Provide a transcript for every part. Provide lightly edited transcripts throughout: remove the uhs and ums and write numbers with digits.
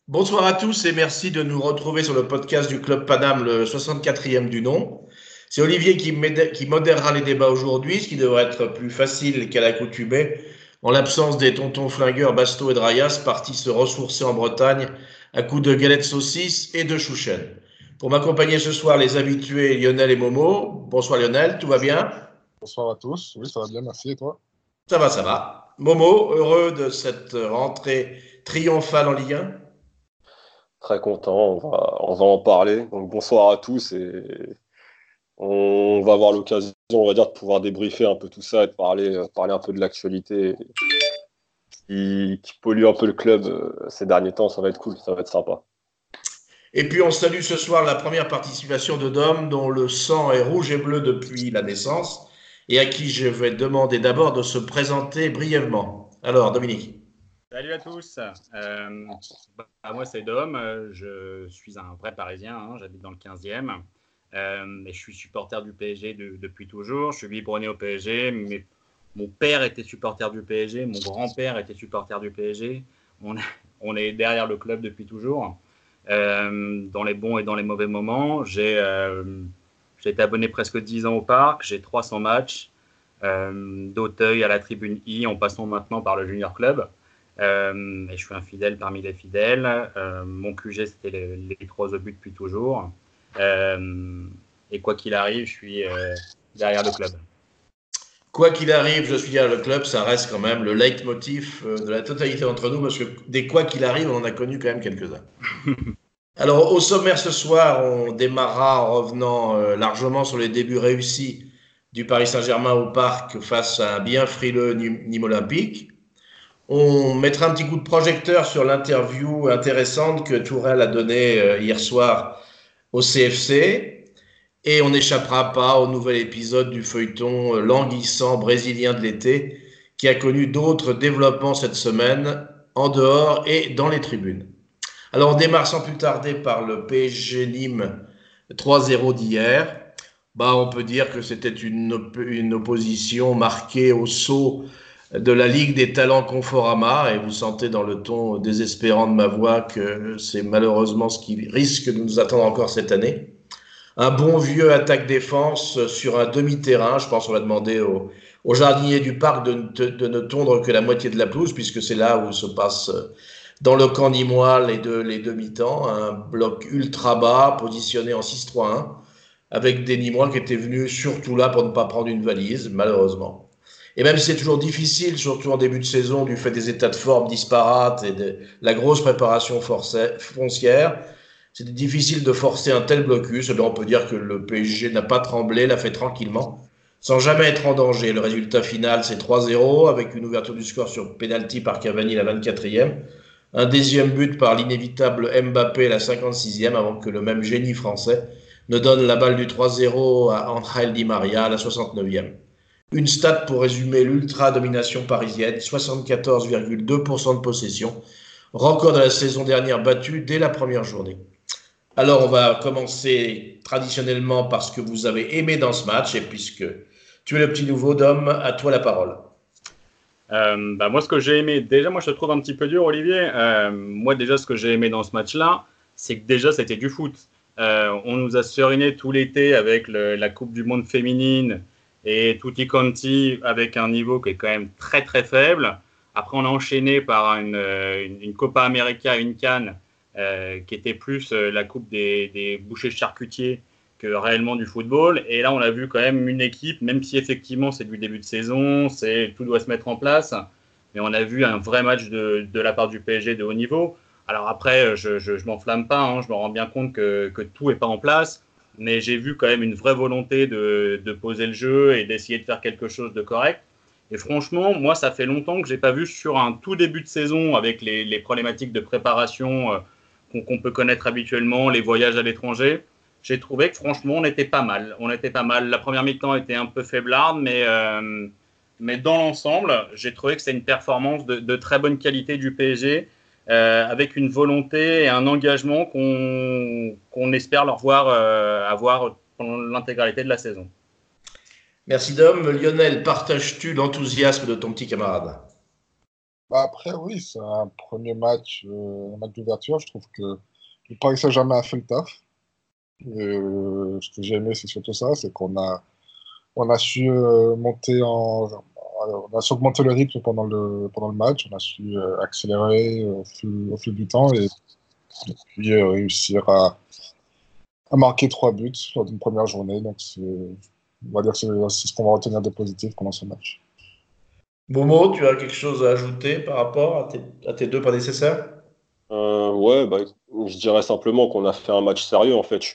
Bonsoir à tous et merci de nous retrouver sur le podcast du Club Paname, le 64e du nom. C'est Olivier qui modérera les débats aujourd'hui, ce qui devrait être plus facile qu'à l'accoutumée, en l'absence des tontons flingueurs Basto et Drayas, partis se ressourcer en Bretagne à coups de galettes saucisses et de chouchen. Pour m'accompagner ce soir, les habitués Lionel et Momo. Bonsoir Lionel, tout va bien? Bonsoir à tous. Oui, ça va bien, merci. Et toi? Ça va, ça va. Momo, heureux de cette rentrée triomphale en Ligue 1? Très content, on va en parler. Donc bonsoir à tous et on va avoir l'occasion, on va dire, de pouvoir débriefer un peu tout ça et de parler un peu de l'actualité qui pollue un peu le club ces derniers temps. Ça va être cool, ça va être sympa. Et puis on salue ce soir la première participation de Dom, dont le sang est rouge et bleu depuis la naissance, et à qui je vais demander d'abord de se présenter brièvement. Alors, Dominique. Salut à tous. Moi, c'est Dom. Je suis un vrai Parisien. J'habite dans le 15e. Et je suis supporter du PSG depuis toujours. Je suis biberonné au PSG. Mais mon père était supporter du PSG. Mon grand-père était supporter du PSG. On est derrière le club depuis toujours. Dans les bons et dans les mauvais moments. J'ai été abonné presque 10 ans au parc. J'ai 300 matchs. D'Auteuil à la tribune I, en passant maintenant par le Junior Club. Et je suis un fidèle parmi les fidèles. Mon QG, c'était les 3 obus depuis toujours. Et quoi qu'il arrive, je suis derrière le club. Quoi qu'il arrive, je suis derrière le club, ça reste quand même le leitmotiv de la totalité d'entre nous, parce que des quoi qu'il arrive, on en a connu quand même quelques-uns. Alors, au sommaire ce soir, on démarrera en revenant largement sur les débuts réussis du Paris Saint-Germain au parc face à un bien frileux Nîmes Olympique. On mettra un petit coup de projecteur sur l'interview intéressante que Tourelle a donnée hier soir au CFC. Et on n'échappera pas au nouvel épisode du feuilleton languissant brésilien de l'été qui a connu d'autres développements cette semaine en dehors et dans les tribunes. Alors on démarre sans plus tarder par le PSG Nîmes 3-0 d'hier. On peut dire que c'était une opposition marquée au sceau de la Ligue des talents Conforama, et vous sentez dans le ton désespérant de ma voix que c'est malheureusement ce qui risque de nous attendre encore cette année. Un bon vieux attaque-défense sur un demi-terrain. Je pense qu'on va demander aux jardiniers du parc de ne tondre que la moitié de la pelouse, puisque c'est là où se passe, dans le camp nîmois, les demi-temps. Un bloc ultra bas, positionné en 6-3-1, avec des Nîmois qui étaient venus surtout là pour ne pas prendre une valise, malheureusement. Et même si c'est toujours difficile, surtout en début de saison, du fait des états de forme disparates et de la grosse préparation foncière, c'était difficile de forcer un tel blocus. On peut dire que le PSG n'a pas tremblé, l'a fait tranquillement, sans jamais être en danger. Le résultat final, c'est 3-0, avec une ouverture du score sur penalty par Cavani la 24e. Un deuxième but par l'inévitable Mbappé la 56e, avant que le même génie français ne donne la balle du 3-0 à Angel Di Maria à la 69e. Une stat pour résumer l'ultra-domination parisienne, 74,2% de possession, record de la saison dernière battu dès la première journée. Alors, on va commencer traditionnellement par ce que vous avez aimé dans ce match, et puisque tu es le petit nouveau, Dom, à toi la parole. Moi, ce que j'ai aimé, déjà, moi, je te trouve un petit peu dur, Olivier. Moi, déjà, ce que j'ai aimé dans ce match-là, c'est que déjà, c'était du foot. On nous a seriné tout l'été avec la Coupe du Monde féminine et tutti quanti avec un niveau qui est quand même très, très faible. Après, on a enchaîné par une Copa América, une CAN, qui était plus la coupe des bouchers charcutiers que réellement du football. Et là, on a vu quand même une équipe, même si effectivement c'est du début de saison, tout doit se mettre en place, mais on a vu un vrai match de la part du PSG de haut niveau. Alors après, je m'enflamme pas, je me rends bien compte que tout n'est pas en place, mais j'ai vu quand même une vraie volonté de poser le jeu et d'essayer de faire quelque chose de correct. Et franchement, moi, ça fait longtemps que je n'ai pas vu sur un tout début de saison, avec les problématiques de préparation qu'on peut connaître habituellement, les voyages à l'étranger, j'ai trouvé que franchement, on était pas mal. On était pas mal. La première mi-temps était un peu faiblarde, mais dans l'ensemble, j'ai trouvé que c'était une performance de très bonne qualité du PSG, avec une volonté et un engagement qu'on espère leur voir avoir pendant l'intégralité de la saison. Merci, Dom. Lionel, partages-tu l'enthousiasme de ton petit camarade? Bah après, oui, c'est un premier match, un match d'ouverture. Je trouve que le Paris Saint-Germain a fait le taf. Ce que j'ai aimé, c'est surtout ça, c'est on a su monter on a su augmenter le rythme pendant le match. On a su accélérer au fil du temps et puis réussir à marquer 3 buts lors d'une première journée. Donc, on va dire que c'est ce qu'on va retenir de positif pendant ce match. Momo, tu as quelque chose à ajouter par rapport à tes deux prédécesseurs? Ouais, bah, je dirais simplement qu'on a fait un match sérieux. En fait, je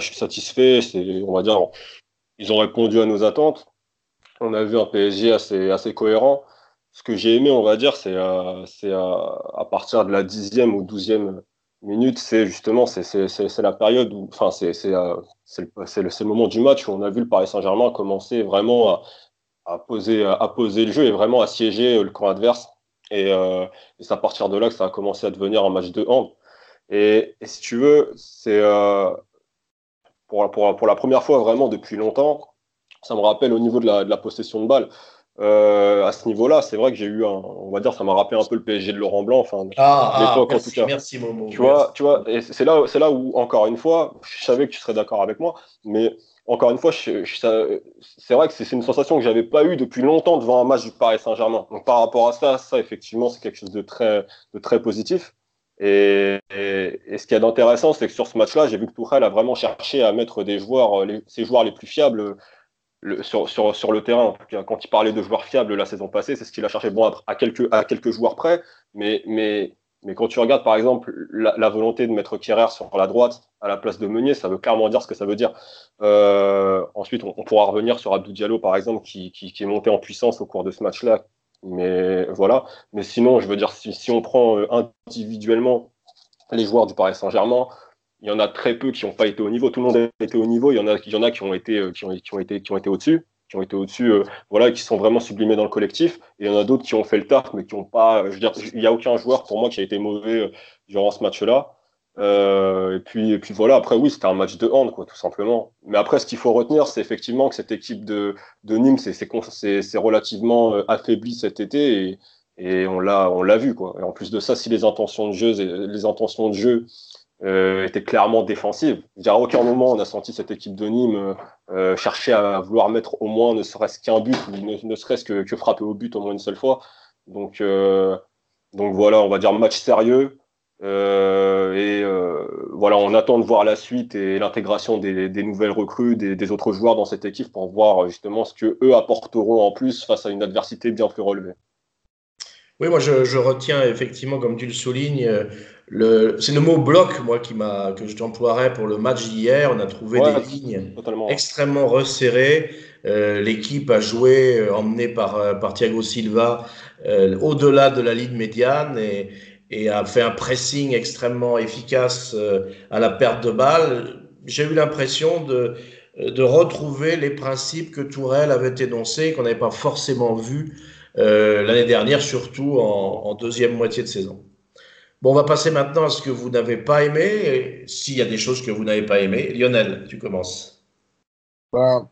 suis satisfait. On va dire, ils ont répondu à nos attentes. On a vu un PSG assez cohérent. Ce que j'ai aimé, on va dire, à partir de la 10e ou 12e minute, c'est la période où, enfin, c'est le moment du match où on a vu le Paris Saint-Germain commencer vraiment à poser le jeu et vraiment à siéger le camp adverse. Et c'est à partir de là que ça a commencé à devenir un match de hand. Et si tu veux, pour la première fois vraiment depuis longtemps, ça me rappelle au niveau de la possession de balle. À ce niveau-là, c'est vrai que on va dire, ça m'a rappelé un peu le PSG de Laurent Blanc, enfin, à l'époque en tout Merci, cas. merci Momo, merci. Tu vois, et c'est là où, encore une fois, je savais que tu serais d'accord avec moi, mais encore une fois, c'est vrai que c'est une sensation que j'avais pas eue depuis longtemps devant un match du Paris Saint-Germain. Donc par rapport à ça, effectivement, c'est quelque chose de très positif. Et ce qu'il y a d'intéressant, c'est que sur ce match-là, j'ai vu que Tourelle a vraiment cherché à mettre ses joueurs les plus fiables sur le terrain. En tout cas, quand il parlait de joueurs fiables la saison passée, c'est ce qu'il a cherché. Bon, à quelques joueurs près, mais quand tu regardes, par exemple, la volonté de mettre Kehrer sur la droite à la place de Meunier, ça veut clairement dire ce que ça veut dire. Ensuite, on pourra revenir sur Abdou Diallo, par exemple, qui est monté en puissance au cours de ce match-là. Mais voilà. Mais sinon, je veux dire, si on prend individuellement les joueurs du Paris Saint-Germain, il y en a très peu qui n'ont pas été au niveau. Tout le monde a été au niveau. Il y en a qui ont été, qui ont été au-dessus, voilà, qui sont vraiment sublimés dans le collectif. Et il y en a d'autres qui ont fait le taf, mais qui n'ont pas. Je veux dire, il n'y a aucun joueur pour moi qui a été mauvais durant ce match-là. Et puis voilà. Après, oui, c'était un match de hand, quoi, tout simplement. Mais après, ce qu'il faut retenir, c'est effectivement que cette équipe de Nîmes c'est relativement affaibli cet été. Et on l'a vu, quoi. Et en plus de ça, si les intentions de jeu était clairement défensive. Je dirais, à aucun moment on a senti cette équipe de Nîmes chercher à vouloir mettre au moins ne serait-ce qu'un but ou ne serait-ce que frapper au but au moins une seule fois. Donc, euh, donc voilà, on va dire match sérieux. Voilà, on attend de voir la suite et l'intégration des nouvelles recrues, des autres joueurs dans cette équipe pour voir justement ce que eux apporteront en plus face à une adversité bien plus relevée. Oui, moi je retiens effectivement, comme tu le soulignes, c'est le mot bloc, moi, que je t'emploierais pour le match d'hier. On a trouvé des Ouais, lignes totalement. extrêmement resserrées. L'équipe a joué, emmenée par Thiago Silva, au-delà de la ligne médiane et a fait un pressing extrêmement efficace à la perte de balle. J'ai eu l'impression de retrouver les principes que Tourelle avait énoncés, qu'on n'avait pas forcément vus l'année dernière, surtout en deuxième moitié de saison. Bon, on va passer maintenant à ce que vous n'avez pas aimé, et s'il y a des choses que vous n'avez pas aimé. Lionel, tu commences. Ben,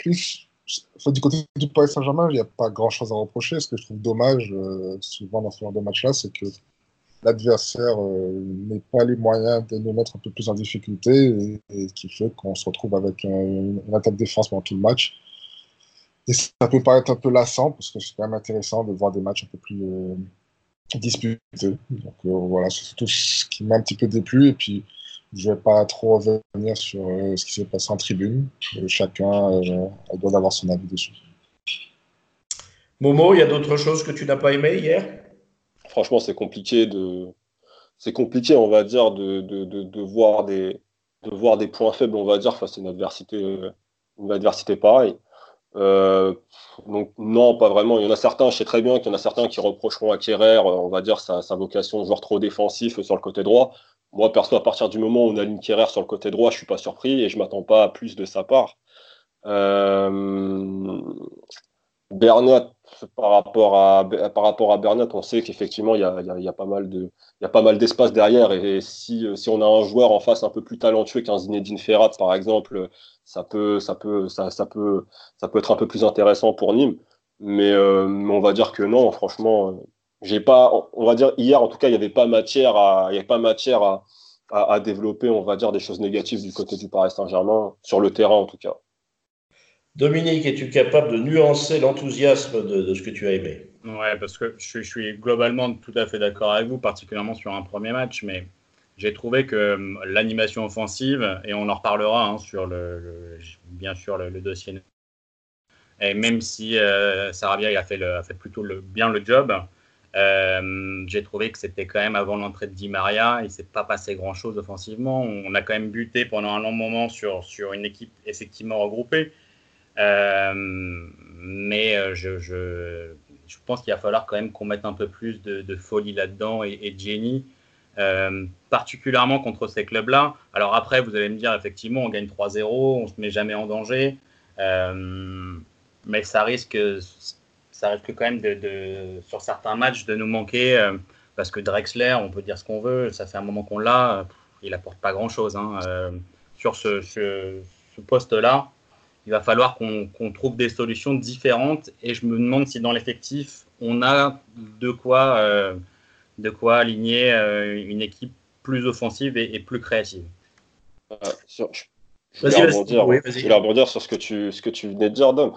enfin, du côté du Paris Saint-Germain, il n'y a pas grand-chose à reprocher. Ce que je trouve dommage, souvent dans ce genre de match-là, c'est que l'adversaire n'ait pas les moyens de nous mettre un peu plus en difficulté et qui fait qu'on se retrouve avec une attaque défense pendant tout le match. Et ça peut paraître un peu lassant parce que c'est quand même intéressant de voir des matchs un peu plus disputés. Donc voilà, c'est tout ce qui m'a un petit peu déplu. Et puis, je ne vais pas trop revenir sur ce qui s'est passé en tribune. Chacun doit avoir son avis dessus. Momo, il y a d'autres choses que tu n'as pas aimé hier? Franchement, c'est compliqué, on va dire, de voir des points faibles, on va dire, face à une adversité pareille. Euh, donc non, pas vraiment. Il y en a certains, je sais très bien qu'il y en a certains qui reprocheront à Kehrer, on va dire, sa vocation de joueur trop défensif sur le côté droit. Moi, perso, à partir du moment où on aligne Kehrer sur le côté droit, je suis pas surpris et je m'attends pas à plus de sa part. Euh, Bernat, par rapport à Bernat, on sait qu'effectivement, il y a pas mal d'espace derrière. Et si on a un joueur en face un peu plus talentueux qu'un Zinedine Ferrat, par exemple, ça peut être un peu plus intéressant pour Nîmes. Mais on va dire que non, franchement, j'ai pas, on va dire, hier, en tout cas, il y avait pas matière à développer, on va dire, des choses négatives du côté du Paris Saint-Germain, sur le terrain, en tout cas. Dominique, es-tu capable de nuancer l'enthousiasme de ce que tu as aimé? Ouais, parce que je suis globalement tout à fait d'accord avec vous, particulièrement sur un premier match, mais j'ai trouvé que l'animation offensive, et on en reparlera hein, sur bien sûr le dossier, et même si Sarabia il a fait plutôt bien le job, j'ai trouvé que c'était quand même avant l'entrée de Di Maria, il ne s'est pas passé grand-chose offensivement. On a quand même buté pendant un long moment sur une équipe effectivement regroupée. Mais je pense qu'il va falloir quand même qu'on mette un peu plus de folie là-dedans et de génie, particulièrement contre ces clubs-là. Alors après, vous allez me dire, effectivement, on gagne 3-0, on ne se met jamais en danger, mais ça risque quand même sur certains matchs de nous manquer, parce que Drexler, on peut dire ce qu'on veut, ça fait un moment qu'on l'a, il apporte pas grand-chose hein, sur ce poste-là. Il va falloir qu'on trouve des solutions différentes et je me demande si dans l'effectif, on a de quoi aligner une équipe plus offensive et plus créative. Je voulais rebondir sur ce que tu venais de dire, Dom.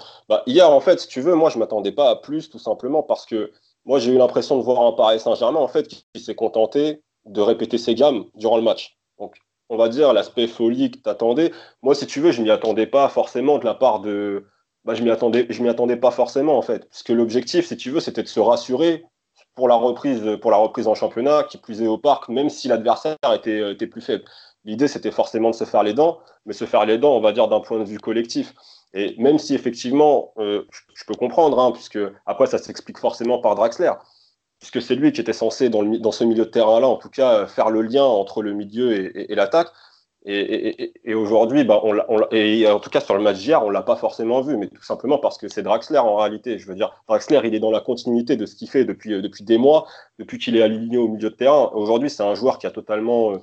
Hier, en fait, si tu veux, moi, je ne m'attendais pas à plus, tout simplement parce que moi, j'ai eu l'impression de voir un Paris Saint-Germain, en fait, qui s'est contenté de répéter ses gammes durant le match. Donc, on va dire, l'aspect folie que tu attendais. Moi, si tu veux, je ne m'y attendais pas forcément de la part de. Je m'y attendais pas forcément, en fait. Parce que l'objectif, si tu veux, c'était de se rassurer pour la reprise en championnat, qui plus est au parc, même si l'adversaire était plus faible. L'idée, c'était forcément de se faire les dents, mais se faire les dents, on va dire, d'un point de vue collectif. Et même si effectivement, je peux comprendre, hein, puisque après, ça s'explique forcément par Draxler, puisque c'est lui qui était censé, dans ce milieu de terrain-là, en tout cas, faire le lien entre le milieu et l'attaque. Et aujourd'hui, et en tout cas sur le match d'hier, on ne l'a pas forcément vu, mais tout simplement parce que c'est Draxler en réalité. Je veux dire, Draxler, il est dans la continuité de ce qu'il fait depuis des mois, depuis qu'il est aligné au milieu de terrain. Aujourd'hui, c'est un joueur qui a totalement,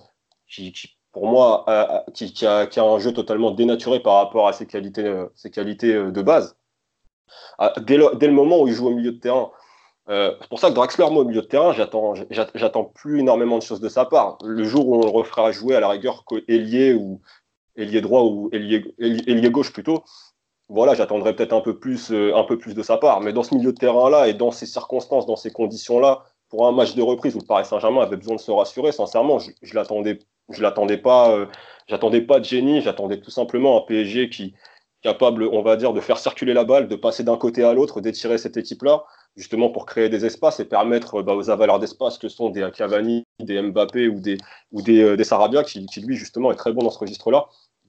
pour moi, qui a un jeu totalement dénaturé par rapport à ses qualités de base. Dès le moment où il joue au milieu de terrain, c'est pour ça que Draxler, moi, au milieu de terrain, j'attends plus énormément de choses de sa part. Le jour où on le refera jouer à la rigueur ailier ou ailier droit ou ailier gauche plutôt, voilà, j'attendrai peut-être un peu plus de sa part. Mais dans ce milieu de terrain-là et dans ces circonstances, dans ces conditions-là, pour un match de reprise où le Paris Saint-Germain avait besoin de se rassurer, sincèrement, je l'attendais pas, j'attendais pas de génie, j'attendais tout simplement un PSG qui capable, on va dire, de faire circuler la balle, de passer d'un côté à l'autre, d'étirer cette équipe-là, justement pour créer des espaces et permettre aux avaleurs d'espace que sont des Cavani, des Mbappé ou des Sarabia, qui lui, justement, est très bon dans ce registre-là,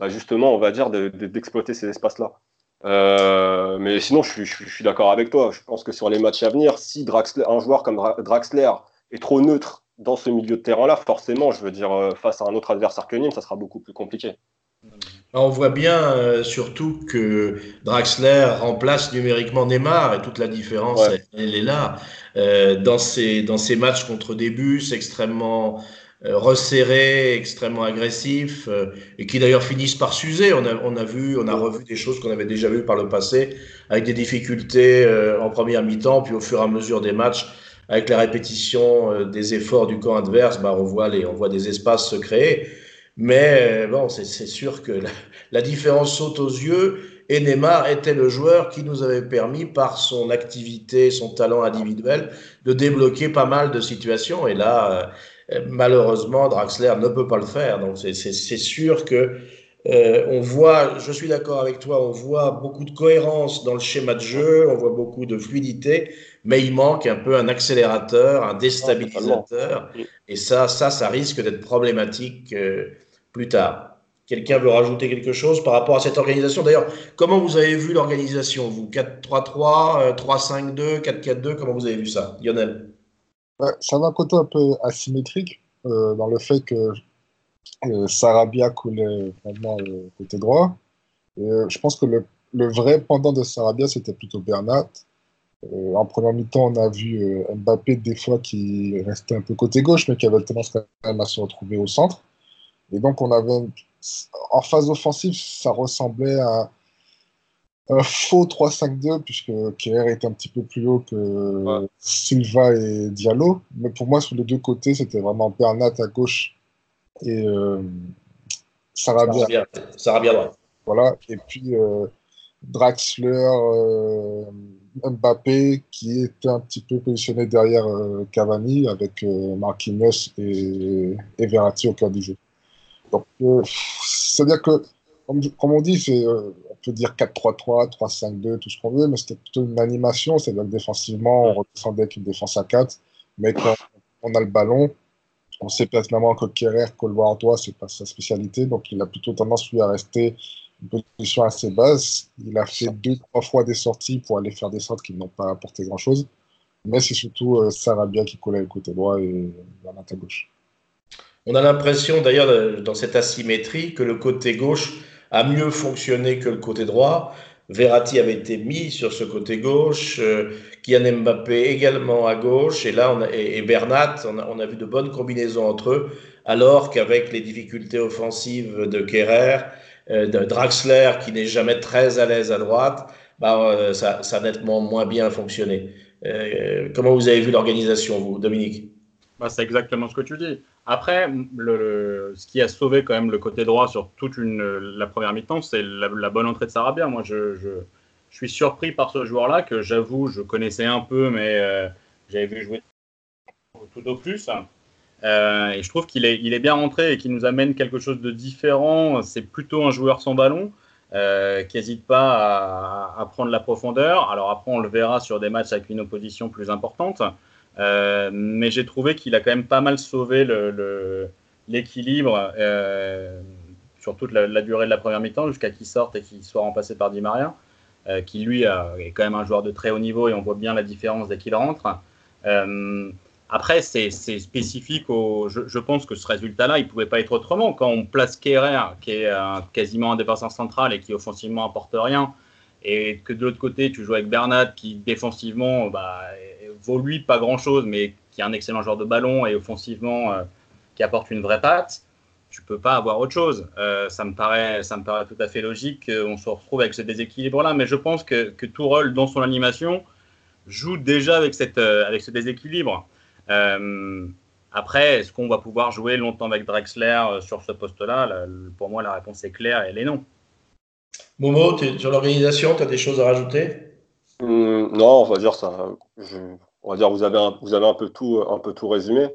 justement, on va dire, d'exploiter ces espaces-là. Mais sinon, je suis d'accord avec toi. Je pense que sur les matchs à venir, si un joueur comme Draxler est trop neutre dans ce milieu de terrain-là, forcément, je veux dire, face à un autre adversaire que Nîmes, ça sera beaucoup plus compliqué. On voit bien surtout que Draxler remplace numériquement Neymar et toute la différence, Ouais. elle est là. Dans ces matchs contre des bus extrêmement resserrés, extrêmement agressifs et qui d'ailleurs finissent par s'user. On a revu des choses qu'on avait déjà vues par le passé avec des difficultés en première mi-temps, puis au fur et à mesure des matchs, avec la répétition des efforts du camp adverse, on voit des espaces se créer. Mais bon, c'est sûr que la différence saute aux yeux et Neymar était le joueur qui nous avait permis, par son activité, son talent individuel, de débloquer pas mal de situations. Et là, malheureusement, Draxler ne peut pas le faire. Donc c'est sûr que on voit, je suis d'accord avec toi, on voit beaucoup de cohérence dans le schéma de jeu, on voit beaucoup de fluidité, mais il manque un peu un accélérateur, un déstabilisateur. Et ça risque d'être problématique plus tard. Quelqu'un veut rajouter quelque chose par rapport à cette organisation? D'ailleurs, comment vous avez vu l'organisation, vous? 4-3-3, 3-5-2, 4-4-2, comment vous avez vu ça? Lionel? Ouais, ça va un côté un peu asymétrique dans le fait que Sarabia coulait vraiment côté droit. Et je pense que le vrai pendant de Sarabia, c'était plutôt Bernat. En première mi-temps, on a vu Mbappé des fois qui restait un peu côté gauche, mais qui avait tendance quand même à se retrouver au centre. Et donc, en phase offensive, ça ressemblait à un faux 3-5-2, puisque Kerr était un petit peu plus haut Ouais. que Silva et Diallo. Mais pour moi, sur les deux côtés, c'était vraiment Bernat à gauche et Sarabia. Ça va bien droit. Voilà. Et puis Draxler, Mbappé, qui était un petit peu positionné derrière Cavani, avec Marquinhos et Verratti au cœur du jeu. Donc, c'est-à-dire que, comme on dit, on peut dire 4-3-3, 3-5-2, tout ce qu'on veut, mais c'était plutôt une animation, c'est-à-dire que défensivement, on redescendait avec une défense à 4, mais quand on a le ballon, on sait pertinemment que Kerrer, couloir droit, c'est pas sa spécialité, donc il a plutôt tendance, lui, à rester une position assez basse. Il a fait 2-3 fois des sorties pour aller faire des sortes qui n'ont pas apporté grand-chose, mais c'est surtout Sarabia qui collait le côté droit et Bernat à gauche. On a l'impression d'ailleurs dans cette asymétrie que le côté gauche a mieux fonctionné que le côté droit. Verratti avait été mis sur ce côté gauche, Kylian Mbappé également à gauche, et là et Bernat, on a vu de bonnes combinaisons entre eux, alors qu'avec les difficultés offensives de Kerrer, de Draxler qui n'est jamais très à l'aise à droite, bah, ça a nettement moins bien fonctionné. Comment vous avez vu l'organisation, vous, Dominique? Bah, c'est exactement ce que tu dis. Après, ce qui a sauvé quand même le côté droit sur toute la première mi-temps, c'est la bonne entrée de Sarabia. Moi, je suis surpris par ce joueur-là que j'avoue, je connaissais un peu, mais j'avais vu jouer tout au plus. Et je trouve il est bien rentré et qu'il nous amène quelque chose de différent. C'est plutôt un joueur sans ballon qui n'hésite pas à prendre la profondeur. Alors après, on le verra sur des matchs avec une opposition plus importante. Mais j'ai trouvé qu'il a quand même pas mal sauvé l'équilibre sur toute la durée de la première mi-temps jusqu'à qu'il sorte et qu'il soit remplacé par Di Maria, qui lui est quand même un joueur de très haut niveau et on voit bien la différence dès qu'il rentre. Après, c'est spécifique je pense que ce résultat-là, il ne pouvait pas être autrement. Quand on place Kerrer, qui est quasiment un défenseur central et qui offensivement apporte rien, et que de l'autre côté, tu joues avec Bernat, qui défensivement vaut lui pas grand-chose, mais qui est un excellent joueur de ballon et offensivement qui apporte une vraie patte, tu peux pas avoir autre chose. Ça me paraît tout à fait logique qu'on se retrouve avec ce déséquilibre-là, mais je pense que Tourelle, dans son animation, joue déjà avec ce déséquilibre. Après, est-ce qu'on va pouvoir jouer longtemps avec Drexler sur ce poste-là? Pour moi, la réponse est claire et elle est non. Momo, sur l'organisation, tu as des choses à rajouter? Non, on va dire ça. On va dire vous avez un peu tout résumé.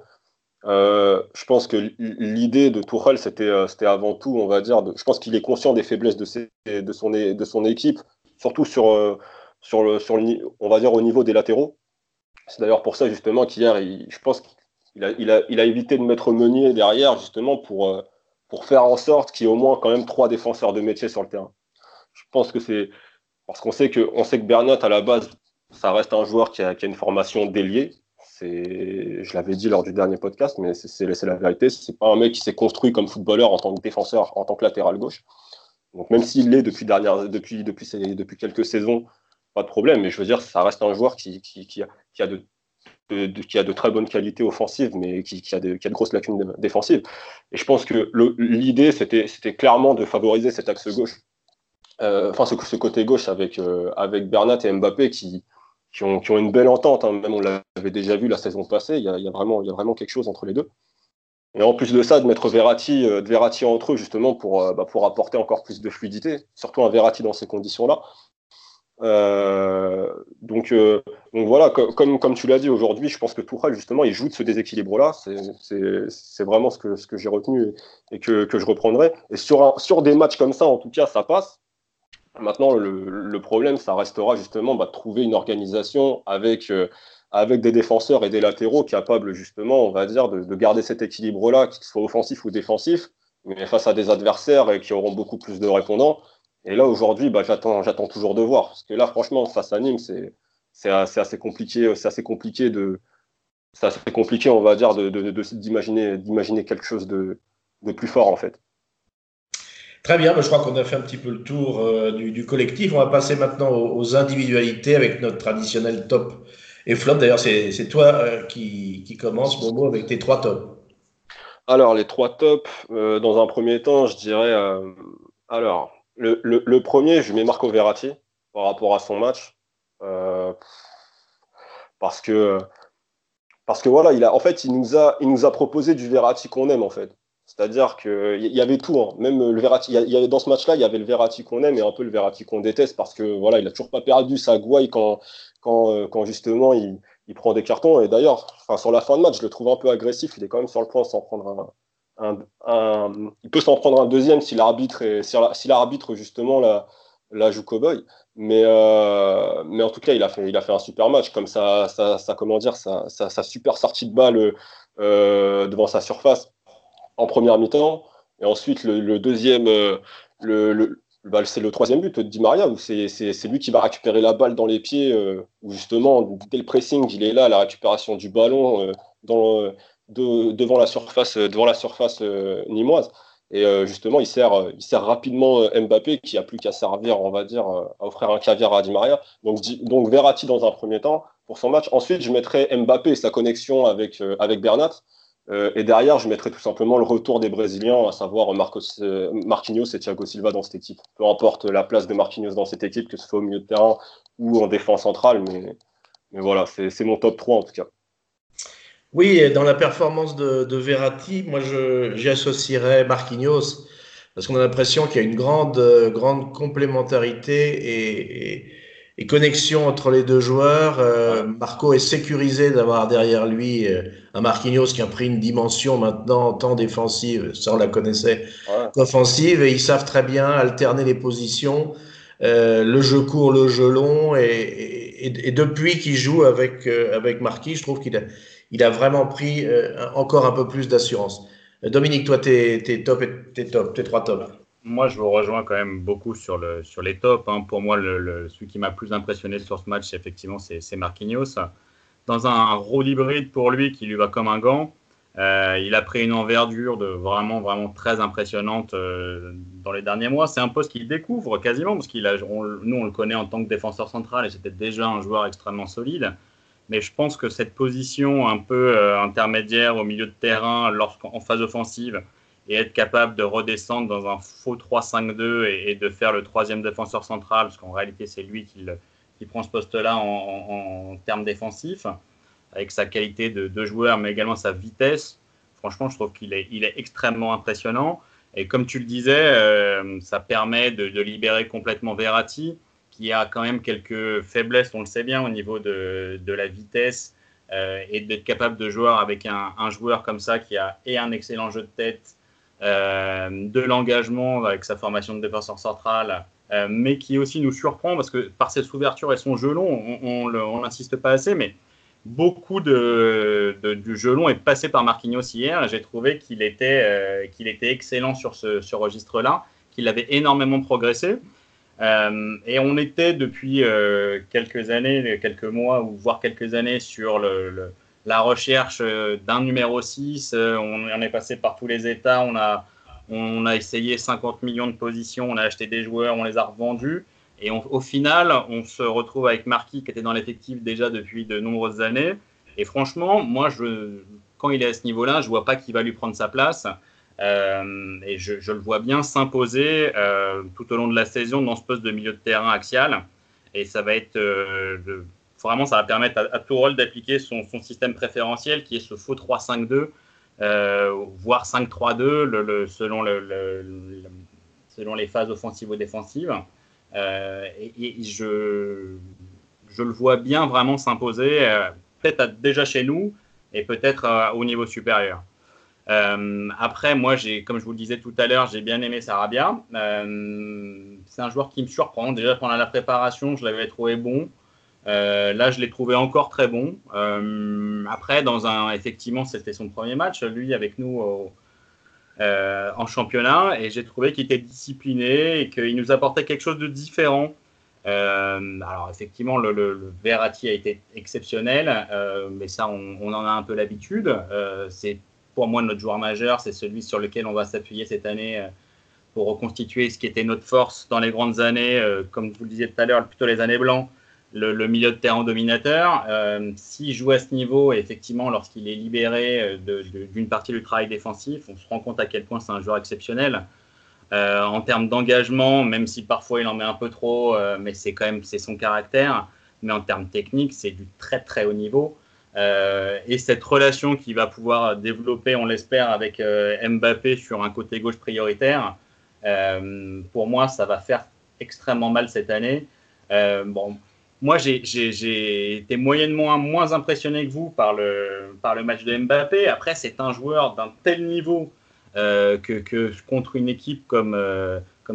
Je pense que l'idée de Tuchel, c'était avant tout, on va dire, je pense qu'il est conscient des faiblesses de son équipe, surtout on va dire au niveau des latéraux. C'est d'ailleurs pour ça justement qu'hier, je pense qu'il a évité de mettre Meunier derrière justement pour faire en sorte qu'il y ait au moins quand même 3 défenseurs de métier sur le terrain. Je pense que c'est parce qu'on sait que Bernat à la base, ça reste un joueur qui a une formation d'ailier. Je l'avais dit lors du dernier podcast, mais c'est la vérité. C'est pas un mec qui s'est construit comme footballeur en tant que défenseur, en tant que latéral gauche. Donc même s'il l'est depuis quelques saisons, pas de problème. Mais je veux dire, ça reste un joueur qui a de très bonnes qualités offensives, mais qui a de grosses lacunes défensives. Et je pense que l'idée, c'était clairement de favoriser cet axe gauche. Ce côté gauche avec Bernat et Mbappé qui ont une belle entente. Hein. Même on l'avait déjà vu la saison passée. Il y a vraiment quelque chose entre les deux. Et en plus de ça, de mettre Verratti entre eux justement pour apporter encore plus de fluidité, surtout un Verratti dans ces conditions-là. Donc voilà, comme tu l'as dit aujourd'hui, je pense que Tuchel justement il joue de ce déséquilibre-là. C'est vraiment ce que j'ai retenu et que je reprendrai. Et sur des matchs comme ça, en tout cas, ça passe. Maintenant, le problème, ça restera justement de trouver une organisation avec des défenseurs et des latéraux capables justement, on va dire, de garder cet équilibre-là, qu'il soit offensif ou défensif, mais face à des adversaires qui auront beaucoup plus de répondants. Et là, aujourd'hui, j'attends toujours de voir. Parce que là, franchement, face à Nîmes, c'est assez compliqué. C'est assez compliqué, on va dire, d'imaginer quelque chose de plus fort, en fait. Très bien, je crois qu'on a fait un petit peu le tour du collectif. On va passer maintenant aux individualités avec notre traditionnel top et flop. D'ailleurs, c'est toi qui commence, Momo, avec tes 3 tops. Alors, les 3 tops, dans un premier temps, je dirais. Alors, le premier, je mets Marco Verratti par rapport à son match. Euh, parce que, parce que voilà, en fait, il nous a proposé du Verratti qu'on aime, en fait. C'est-à-dire qu'il y avait tout, hein. Même le Verratti, dans ce match-là, il y avait le Verratti qu'on aime et un peu le Verratti qu'on déteste parce que voilà, il a toujours pas perdu sa gouaille quand justement il prend des cartons. Et d'ailleurs, enfin, sur la fin de match, je le trouve un peu agressif. Il est quand même sur le point de s'en prendre il peut s'en prendre un deuxième si l'arbitre justement la joue cow-boy. Mais en tout cas, il a fait un super match, comme comment dire, sa super sortie de balle devant sa surface en première mi-temps. Et ensuite, le deuxième, c'est le troisième but de Di Maria, où c'est lui qui va récupérer la balle dans les pieds, où justement, dès le pressing, il est là, la récupération du ballon devant la surface nîmoise. Et justement, il sert rapidement Mbappé, qui a plus qu'à servir, on va dire, à offrir un caviar à Di Maria. Donc Verratti dans un premier temps pour son match. Ensuite, je mettrai Mbappé et sa connexion avec Bernat. Et derrière, je mettrais tout simplement le retour des Brésiliens, à savoir Marquinhos et Thiago Silva dans cette équipe. Peu importe la place de Marquinhos dans cette équipe, que ce soit au milieu de terrain ou en défense centrale, mais voilà, c'est mon top 3 en tout cas. Oui, et dans la performance de Verratti, moi j'y associerais Marquinhos parce qu'on a l'impression qu'il y a une grande complémentarité et connexion entre les deux joueurs. Ouais. Marco est sécurisé d'avoir derrière lui un Marquinhos qui a pris une dimension maintenant tant défensive, ça on la connaissait, Ouais. qu'offensive, et ils savent très bien alterner les positions, le jeu court, le jeu long, et depuis qu'il joue avec Marquis, je trouve qu'il a vraiment pris encore un peu plus d'assurance. Dominique, toi, tes 3 tops. Moi, je vous rejoins quand même beaucoup sur les tops, hein. Pour moi, celui qui m'a plus impressionné sur ce match, effectivement, c'est Marquinhos. Dans un rôle hybride pour lui qui lui va comme un gant, il a pris une envergure vraiment, vraiment très impressionnante dans les derniers mois. C'est un poste qu'il découvre quasiment, parce nous, on le connaît en tant que défenseur central et c'était déjà un joueur extrêmement solide. Mais je pense que cette position un peu intermédiaire au milieu de terrain, lorsqu'en phase offensive, et être capable de redescendre dans un faux 3-5-2 et de faire le troisième défenseur central, parce qu'en réalité, c'est lui qui prend ce poste-là en termes défensifs, avec sa qualité de joueur, mais également sa vitesse. Franchement, je trouve qu'il est extrêmement impressionnant. Et comme tu le disais, ça permet de libérer complètement Verratti, qui a quand même quelques faiblesses, on le sait bien, au niveau de la vitesse, et d'être capable de jouer avec un joueur comme ça qui a et un excellent jeu de tête, de l'engagement avec sa formation de défenseur central, mais qui aussi nous surprend parce que par ses ouvertures et son jeu long, on n'insiste pas assez, mais beaucoup du jeu long est passé par Marquinhos hier, et j'ai trouvé qu'il était excellent sur ce registre-là, qu'il avait énormément progressé. Et on était depuis quelques années, quelques mois, ou voire quelques années sur la recherche d'un numéro 6. On est passé par tous les états. On a essayé 50 millions de positions. On a acheté des joueurs, on les a revendus. Et au final, on se retrouve avec Marquis qui était dans l'effectif déjà depuis de nombreuses années. Et franchement, moi, quand il est à ce niveau-là, je ne vois pas qui va lui prendre sa place. Et je le vois bien s'imposer tout au long de la saison dans ce poste de milieu de terrain axial. Et ça va être vraiment, ça va permettre à Tourelle d'appliquer son système préférentiel qui est ce faux 3-5-2, voire 5-3-2 selon les phases offensives ou défensives. Et je le vois bien vraiment s'imposer, peut-être déjà chez nous et peut-être au niveau supérieur. Après, moi, comme je vous le disais tout à l'heure, j'ai bien aimé Sarabia. C'est un joueur qui me surprend. Déjà, pendant la préparation, je l'avais trouvé bon. Là, je l'ai trouvé encore très bon. Après, effectivement, c'était son premier match, lui, avec nous en championnat. Et j'ai trouvé qu'il était discipliné et qu'il nous apportait quelque chose de différent. Alors, effectivement, le Verratti a été exceptionnel, mais ça, on en a un peu l'habitude. C'est pour moi notre joueur majeur, c'est celui sur lequel on va s'appuyer cette année pour reconstituer ce qui était notre force dans les grandes années, comme vous le disiez tout à l'heure, plutôt les années blancs, le milieu de terrain dominateur. S'il joue à ce niveau, et effectivement, lorsqu'il est libéré d'une partie du travail défensif, on se rend compte à quel point c'est un joueur exceptionnel. En termes d'engagement, même si parfois il en met un peu trop, mais c'est son caractère. Mais en termes techniques, c'est du très très haut niveau. Et cette relation qu'il va pouvoir développer, on l'espère, avec Mbappé sur un côté gauche prioritaire, pour moi, ça va faire extrêmement mal cette année. Moi, j'ai été moyennement moins impressionné que vous par le match de Mbappé. Après, c'est un joueur d'un tel niveau que contre une équipe comme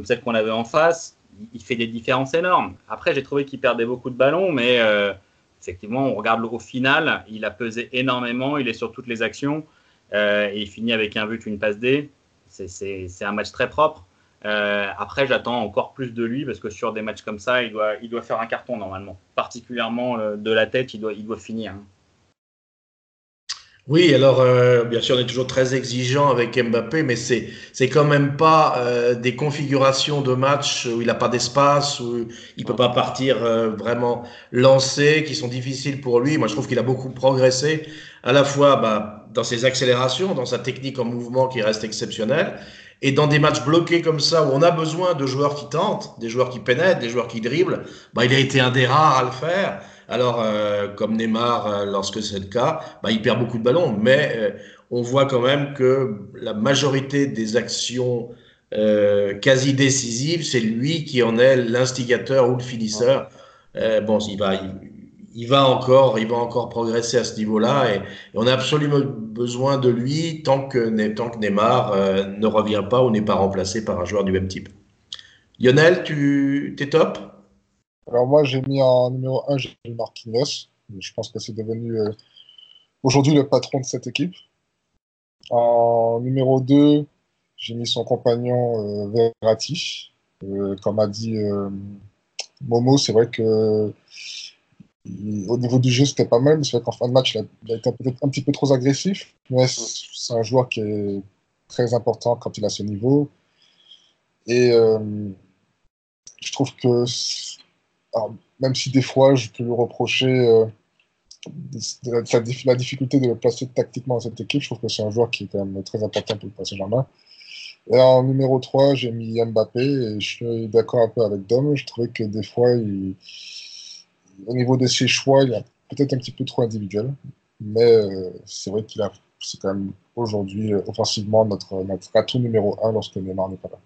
celle qu'on avait en face, il fait des différences énormes. Après, j'ai trouvé qu'il perdait beaucoup de ballons, mais effectivement, on regarde au final, il a pesé énormément, il est sur toutes les actions et il finit avec un but, une passe D. C'est un match très propre. Après, j'attends encore plus de lui parce que sur des matchs comme ça, il doit faire un carton normalement. Particulièrement de la tête, il doit finir. Oui, alors bien sûr, on est toujours très exigeant avec Mbappé, mais c'est quand même pas des configurations de match où il n'a pas d'espace, où il peut pas partir vraiment lancé, qui sont difficiles pour lui. Moi, je trouve qu'il a beaucoup progressé, à la fois dans ses accélérations, dans sa technique en mouvement qui reste exceptionnelle, et dans des matchs bloqués comme ça où on a besoin de joueurs qui tentent, des joueurs qui pénètrent, des joueurs qui dribblent. Il a été un des rares à le faire. Alors, comme Neymar, lorsque c'est le cas, il perd beaucoup de ballons, mais on voit quand même que la majorité des actions quasi décisives, c'est lui qui en est l'instigateur ou le finisseur. Il va encore progresser à ce niveau-là, et on a absolument besoin de lui tant que Neymar ne revient pas ou n'est pas remplacé par un joueur du même type. Lionel, t'es top? Alors moi, j'ai mis en numéro 1, j'ai mis Marquinhos. Je pense que c'est devenu aujourd'hui le patron de cette équipe. En numéro 2, j'ai mis son compagnon Verratti. Comme a dit Momo, c'est vrai que au niveau du jeu, c'était pas mal. Mais c'est vrai qu'en fin de match, il a été peut-être un petit peu trop agressif. Mais c'est un joueur qui est très important quand il a ce niveau. Et je trouve que, alors, même si des fois, je peux lui reprocher la difficulté de le placer tactiquement dans cette équipe, je trouve que c'est un joueur qui est quand même très important pour le Paris Saint-Germain. Et en numéro 3, j'ai mis Mbappé, et je suis d'accord un peu avec Dom. Je trouvais que des fois, au niveau de ses choix, il est peut-être un petit peu trop individuel. Mais c'est vrai c'est quand même aujourd'hui, offensivement, notre atout numéro 1 lorsque Neymar n'est pas là.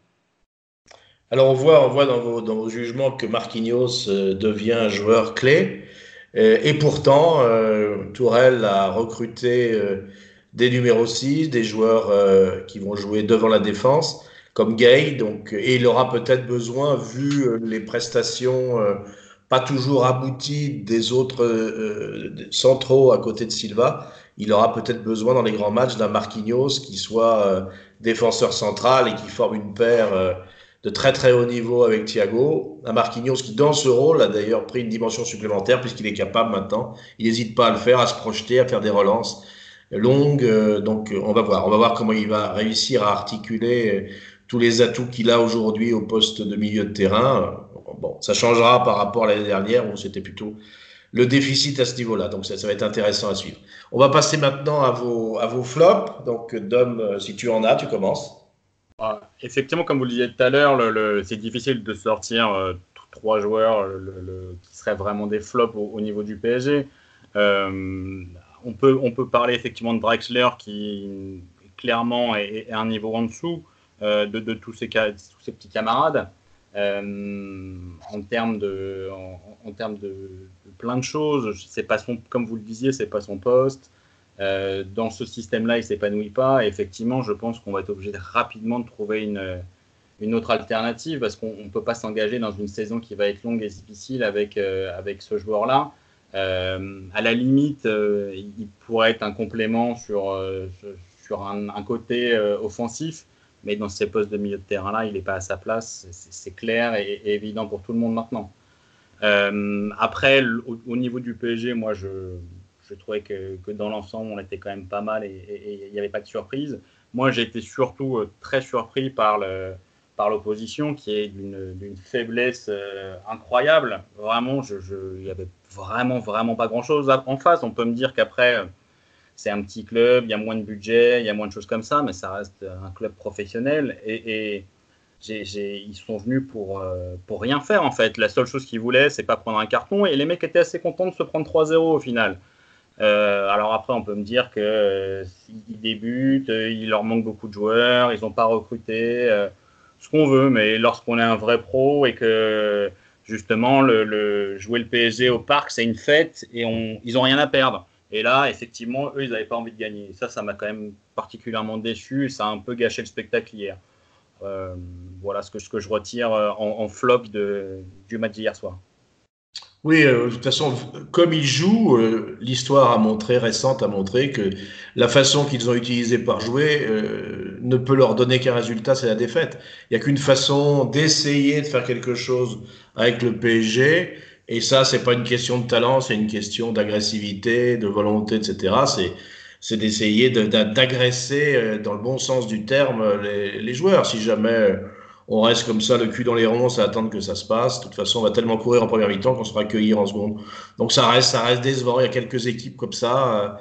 Alors on voit dans vos jugements que Marquinhos devient un joueur clé. Et pourtant, Tourelle a recruté des numéros 6, des joueurs qui vont jouer devant la défense, comme Gay. Donc, et il aura peut-être besoin, vu les prestations pas toujours abouties des autres centraux à côté de Silva, il aura peut-être besoin dans les grands matchs d'un Marquinhos qui soit défenseur central et qui forme une paire de très très haut niveau avec Thiago. Un Marquinhos qui, dans ce rôle, a d'ailleurs pris une dimension supplémentaire puisqu'il est capable maintenant, il n'hésite pas à le faire, à se projeter, à faire des relances longues. Donc on va voir comment il va réussir à articuler tous les atouts qu'il a aujourd'hui au poste de milieu de terrain. Bon, ça changera par rapport à l'année dernière où c'était plutôt le déficit à ce niveau-là. Donc ça va être intéressant à suivre. On va passer maintenant à vos flops. Donc Dom, si tu en as, tu commences. Effectivement, comme vous le disiez tout à l'heure, c'est difficile de sortir 3 joueurs qui seraient vraiment des flops au niveau du PSG. On peut parler effectivement de Drexler qui clairement est un niveau en dessous de tous ses petits camarades. En termes de plein de choses, c'est pas comme vous le disiez, c'est pas son poste. Dans ce système-là, il ne s'épanouit pas. Et effectivement, je pense qu'on va être obligé rapidement de trouver une autre alternative parce qu'on ne peut pas s'engager dans une saison qui va être longue et difficile avec ce joueur-là. À la limite, il pourrait être un complément sur un côté offensif, mais dans ces postes de milieu de terrain-là, il n'est pas à sa place. C'est clair et évident pour tout le monde maintenant. Après, au niveau du PSG, moi, je trouvais que dans l'ensemble, on était quand même pas mal et il n'y avait pas de surprise. Moi, j'ai été surtout très surpris par par l'opposition qui est d'une faiblesse incroyable. Vraiment, il y avait vraiment pas grand-chose en face. On peut me dire qu'après, c'est un petit club, il y a moins de budget, il y a moins de choses comme ça, mais ça reste un club professionnel. Et ils sont venus pour rien faire, en fait. La seule chose qu'ils voulaient, c'est pas prendre un carton. Et les mecs étaient assez contents de se prendre 3-0 au final. Alors après, on peut me dire que s'ils débutent, il leur manque beaucoup de joueurs, ils n'ont pas recruté ce qu'on veut, mais lorsqu'on est un vrai pro et que justement jouer le PSG au parc, c'est une fête et ils n'ont rien à perdre. Et là, effectivement, eux, ils n'avaient pas envie de gagner. Et ça m'a quand même particulièrement déçu. Ça a un peu gâché le spectacle hier. Voilà ce que je retire en flop du match d'hier soir. Oui, de toute façon, comme ils jouent, l'histoire récente a montré que la façon qu'ils ont utilisée par jouer ne peut leur donner qu'un résultat, c'est la défaite. Il n'y a qu'une façon d'essayer de faire quelque chose avec le PSG, et ça, c'est pas une question de talent, c'est une question d'agressivité, de volonté, etc. C'est d'essayer d'agresser, dans le bon sens du terme, les joueurs. Si jamais on reste comme ça, le cul dans les ronces, à attendre que ça se passe. De toute façon, on va tellement courir en première mi-temps qu'on sera accueillir en seconde. Donc ça reste décevant. Il y a quelques équipes comme ça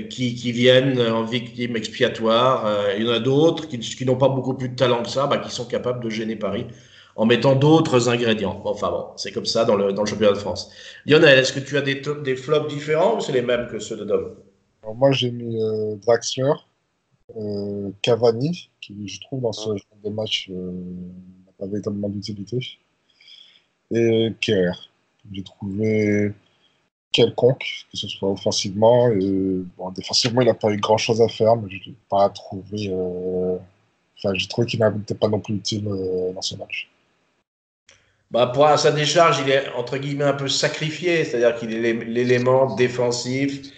qui viennent en victime expiatoire. Il y en a d'autres qui n'ont pas beaucoup plus de talent que ça, qui sont capables de gêner Paris en mettant d'autres ingrédients. Enfin bon, c'est comme ça dans le championnat de France. Lionel, est-ce que tu as des flops différents ou c'est les mêmes que ceux de Dom? Alors, moi, j'ai mis Draxler, Cavani, qui, je trouve, dans ce genre de match, n'a pas véritablement d'utilité, et Kerrer. J'ai trouvé quelconque, que ce soit offensivement. Et, bon, défensivement, il n'a pas eu grand-chose à faire, mais je l'ai pas trouvé. Enfin, j'ai trouvé qu'il n'était pas non plus utile dans ce match. Pour sa décharge, il est entre guillemets un peu sacrifié, c'est-à-dire qu'il est l'élément défensif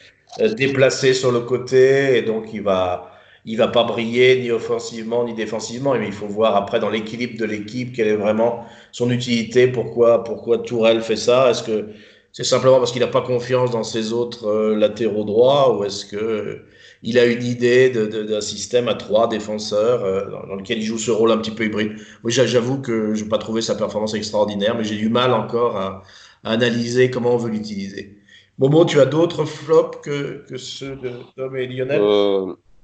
déplacé sur le côté, et donc il va pas briller ni offensivement ni défensivement. Mais il faut voir après dans l'équilibre de l'équipe quelle est vraiment son utilité, pourquoi Tourelle fait ça. Est-ce que c'est simplement parce qu'il n'a pas confiance dans ses autres latéraux droits, ou est-ce que il a une idée d'un système à trois défenseurs dans lequel il joue ce rôle un petit peu hybride? Oui, j'avoue que je n'ai pas trouvé sa performance extraordinaire, mais j'ai du mal encore à analyser comment on veut l'utiliser. Momo, tu as d'autres flops que ceux de Tom et Lionel?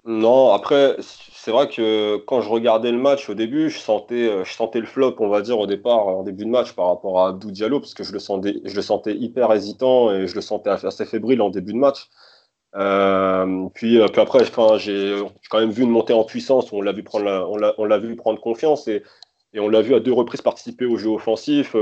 Non, après, c'est vrai que quand je regardais le match au début, je sentais le flop, on va dire, au départ, en début de match, par rapport à Abdou Diallo, parce que je le sentais hyper hésitant et je le sentais assez fébrile en début de match. Puis après, enfin, j'ai quand même vu une montée en puissance, on l'a vu prendre on l'a vu prendre confiance et on l'a vu à 2 reprises participer au jeu offensif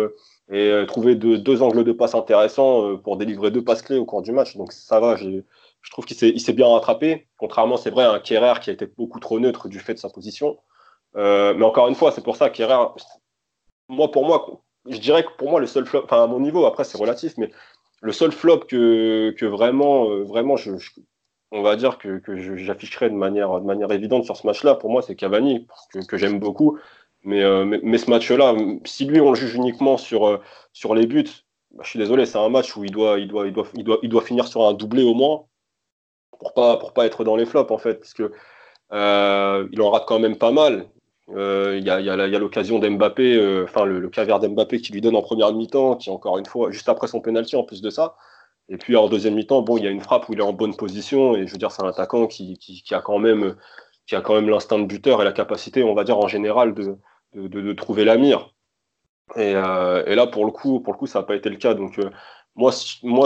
et trouver deux angles de passe intéressants pour délivrer 2 passes clés au cours du match. Donc ça va, je trouve il s'est bien rattrapé, contrairement, c'est vrai, à un Kerrer qui a été beaucoup trop neutre du fait de sa position. Mais encore une fois, c'est pour ça que Kerrer, pour moi, je dirais que pour moi, le seul flop, enfin à mon niveau, après c'est relatif, mais le seul flop que vraiment on va dire j'afficherais de manière évidente sur ce match-là, pour moi, c'est Cavani, que j'aime beaucoup. Mais ce match-là, si lui, on le juge uniquement sur les buts, je suis désolé, c'est un match où il doit finir sur un doublé au moins pour pas être dans les flops, en fait, parce que il en rate quand même pas mal. Il y a l'occasion d'Mbappé, enfin le caviar d'Mbappé qui lui donne en première mi-temps, qui encore une fois, juste après son penalty en plus de ça. Et puis en deuxième mi-temps, bon, il y a une frappe où il est en bonne position, et je veux dire, c'est un attaquant qui a quand même l'instinct de buteur et la capacité, on va dire, en général, de trouver la mire. Et là, pour le coup, ça n'a pas été le cas. Donc, moi,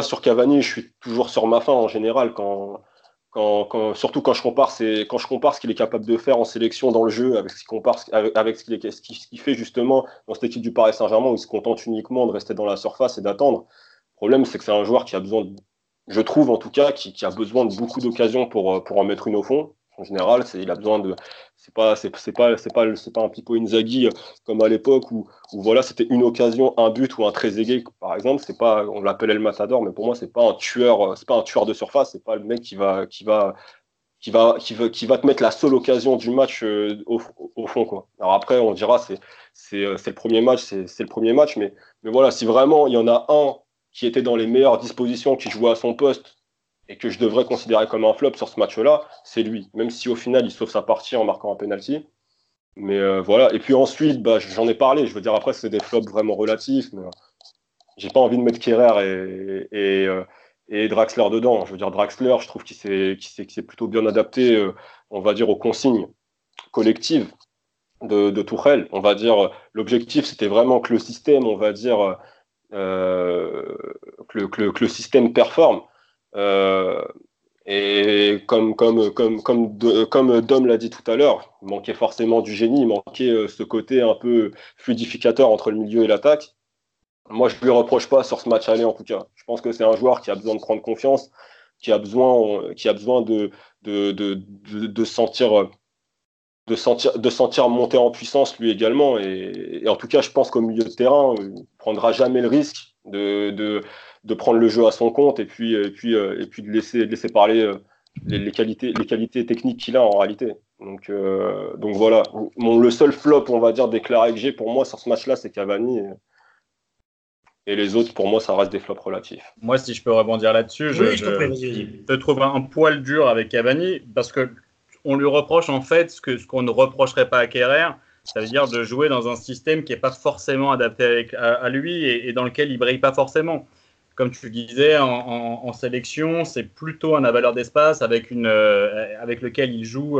sur Cavani, je suis toujours sur ma faim en général, surtout quand je compare ce qu'il est capable de faire en sélection dans le jeu avec ce qu'il fait justement dans cette équipe du Paris Saint-Germain, où il se contente uniquement de rester dans la surface et d'attendre. Le problème, c'est que c'est un joueur qui a besoin, je trouve en tout cas, qui a besoin de beaucoup d'occasions pour en mettre une au fond. En général, il a besoin de. C'est pas un Pippo Inzaghi comme à l'époque où voilà, c'était une occasion, un but ou un Trezeguet par exemple. C'est pas, on l'appelle El Matador, mais pour moi, c'est pas un tueur de surface. C'est pas le mec qui va te mettre la seule occasion du match au fond, quoi. Alors après, on dira c'est le premier match, c'est le premier match, mais voilà, si vraiment il y en a un qui était dans les meilleures dispositions, qui jouait à son poste et que je devrais considérer comme un flop sur ce match-là, c'est lui. Même si au final il sauve sa partie en marquant un penalty, Mais voilà. Et puis ensuite, j'en ai parlé. Je veux dire, après, c'est des flops vraiment relatifs. Mais j'ai pas envie de mettre Kerrer et Draxler dedans. Je veux dire, Draxler, je trouve qu'il s'est plutôt bien adapté, on va dire, aux consignes collectives de Tuchel. On va dire, l'objectif, c'était vraiment que le système, on va dire, que le système performe. Et comme Dom l'a dit tout à l'heure, il manquait forcément du génie, il manquait ce côté un peu fluidificateur entre le milieu et l'attaque. Moi, je ne lui reproche pas sur ce match aller, en tout cas. Je pense que c'est un joueur qui a besoin de prendre confiance, qui a besoin de sentir monter en puissance lui également. Et en tout cas, je pense qu'au milieu de terrain, il ne prendra jamais le risque de prendre le jeu à son compte et puis de laisser parler les qualités techniques qu'il a en réalité. Donc voilà. Le seul flop, on va dire, déclaré que j'ai pour moi sur ce match-là, c'est Cavani. Et les autres, pour moi, ça reste des flops relatifs. Moi, si je peux rebondir là-dessus, je te trouve un poil dur avec Cavani parce qu'on lui reproche en fait ce qu'on ne reprocherait pas à Kerrer, ça veut dire de jouer dans un système qui n'est pas forcément adapté à lui et dans lequel il ne brille pas forcément. Comme tu disais, en sélection, c'est plutôt un avaleur d'espace avec lequel il joue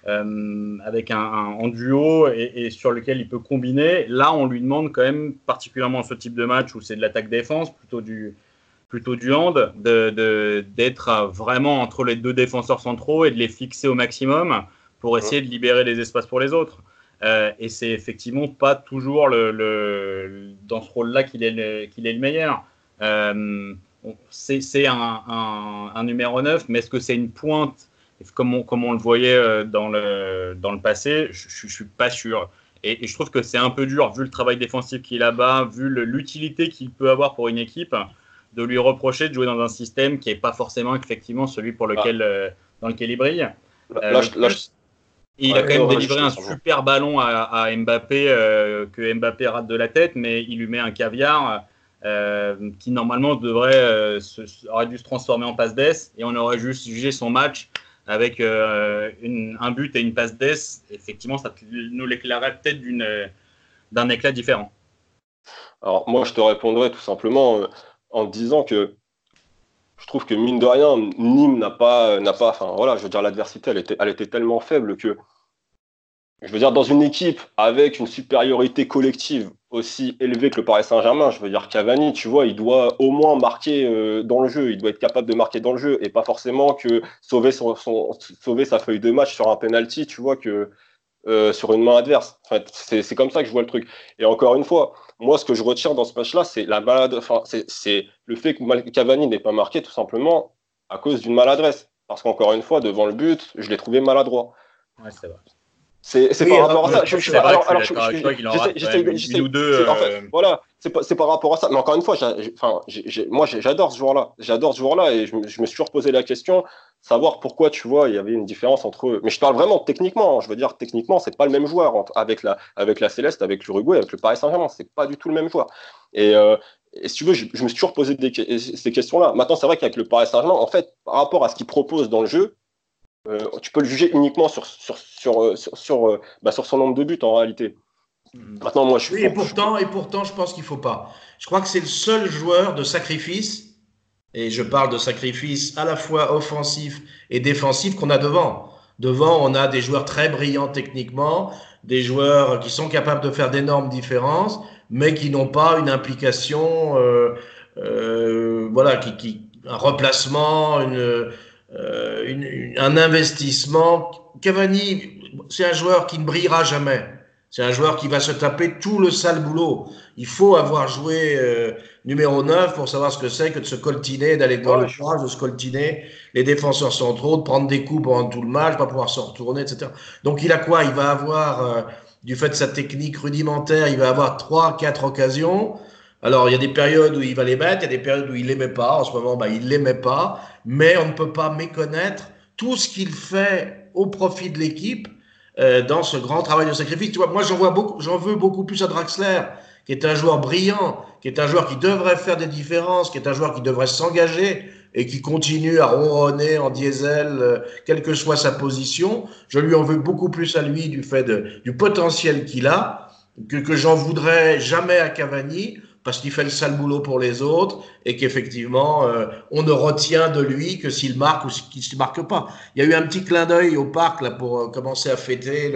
en duo et sur lequel il peut combiner. Là, on lui demande quand même, particulièrement ce type de match où c'est de l'attaque-défense, plutôt du hand, d'être vraiment entre les deux défenseurs centraux et de les fixer au maximum pour essayer de libérer les espaces pour les autres. Et c'est effectivement pas toujours dans ce rôle-là qu'il est le meilleur. C'est un numéro 9, mais est-ce que c'est une pointe comme on le voyait dans le passé? Je ne suis pas sûr. Et je trouve que c'est un peu dur, vu le travail défensif qu'il a là-bas, vu l'utilité qu'il peut avoir pour une équipe, de lui reprocher de jouer dans un système qui n'est pas forcément effectivement celui dans lequel il brille. Il a quand même délivré un super ballon à Mbappé que Mbappé rate de la tête, mais il lui met un caviar qui normalement aurait dû se transformer en passe d'ess et on aurait juste jugé son match avec un but et une passe d'ess. Effectivement, ça nous l'éclairerait peut-être d'un éclat différent. Alors moi, je te répondrais tout simplement en te disant que je trouve que mine de rien, Nîmes n'a pas, enfin voilà, je veux dire, l'adversité, elle était tellement faible que, je veux dire, dans une équipe avec une supériorité collective aussi élevée que le Paris Saint-Germain, je veux dire, Cavani, tu vois, il doit au moins marquer dans le jeu, il doit être capable de marquer dans le jeu et pas forcément que sauver sa feuille de match sur un penalty, tu vois, que sur une main adverse. Enfin, c'est comme ça que je vois le truc. Et encore une fois, moi, ce que je retiens dans ce match-là, c'est c'est le fait que Cavani n'ait pas marqué tout simplement à cause d'une maladresse. Parce qu'encore une fois, devant le but, je l'ai trouvé maladroit. Ouais, c'est vrai. C'est par rapport à ça. Voilà, c'est par rapport à ça. Mais encore une fois, moi, j'adore ce joueur-là. J'adore ce joueur-là et je me suis reposé la question, savoir pourquoi, tu vois, il y avait une différence entre eux. Mais je parle vraiment techniquement. Je veux dire, techniquement, c'est pas le même joueur avec la Céleste, avec l'Uruguay, avec le Paris Saint-Germain. C'est pas du tout le même joueur. Et si tu veux, je me suis toujours posé ces questions-là. Maintenant, c'est vrai qu'avec le Paris Saint-Germain, en fait, par rapport à ce qu'il propose dans le jeu, tu peux le juger uniquement sur son nombre de buts en réalité. Maintenant, moi, et pourtant, je pense qu'il ne faut pas. Je crois que c'est le seul joueur de sacrifice, et je parle de sacrifice à la fois offensif et défensif qu'on a devant. Devant, on a des joueurs très brillants techniquement, des joueurs qui sont capables de faire d'énormes différences, mais qui n'ont pas une implication, voilà, un replacement, un investissement. Cavani, c'est un joueur qui ne brillera jamais. C'est un joueur qui va se taper tout le sale boulot. Il faut avoir joué numéro 9 pour savoir ce que c'est que de se coltiner, d'aller dans le courage, de se coltiner les défenseurs centraux, de prendre des coups pendant tout le match, pas pouvoir se retourner, etc. Donc il a quoi? Il va avoir, du fait de sa technique rudimentaire, il va avoir 3-4 occasions. Alors, il y a des périodes où il va les mettre, il y a des périodes où il ne les met pas. En ce moment, il ne les met pas. Mais on ne peut pas méconnaître tout ce qu'il fait au profit de l'équipe dans ce grand travail de sacrifice. Tu vois, moi, j'en veux beaucoup plus à Draxler, qui est un joueur brillant, qui est un joueur qui devrait faire des différences, qui est un joueur qui devrait s'engager et qui continue à ronronner en diesel, quelle que soit sa position. Je lui en veux beaucoup plus à lui du fait du potentiel qu'il a, que j'en voudrais jamais à Cavani, parce qu'il fait le sale boulot pour les autres et qu'effectivement, on ne retient de lui que s'il marque ou qu'il ne marque pas. Il y a eu un petit clin d'œil au parc là, pour commencer à fêter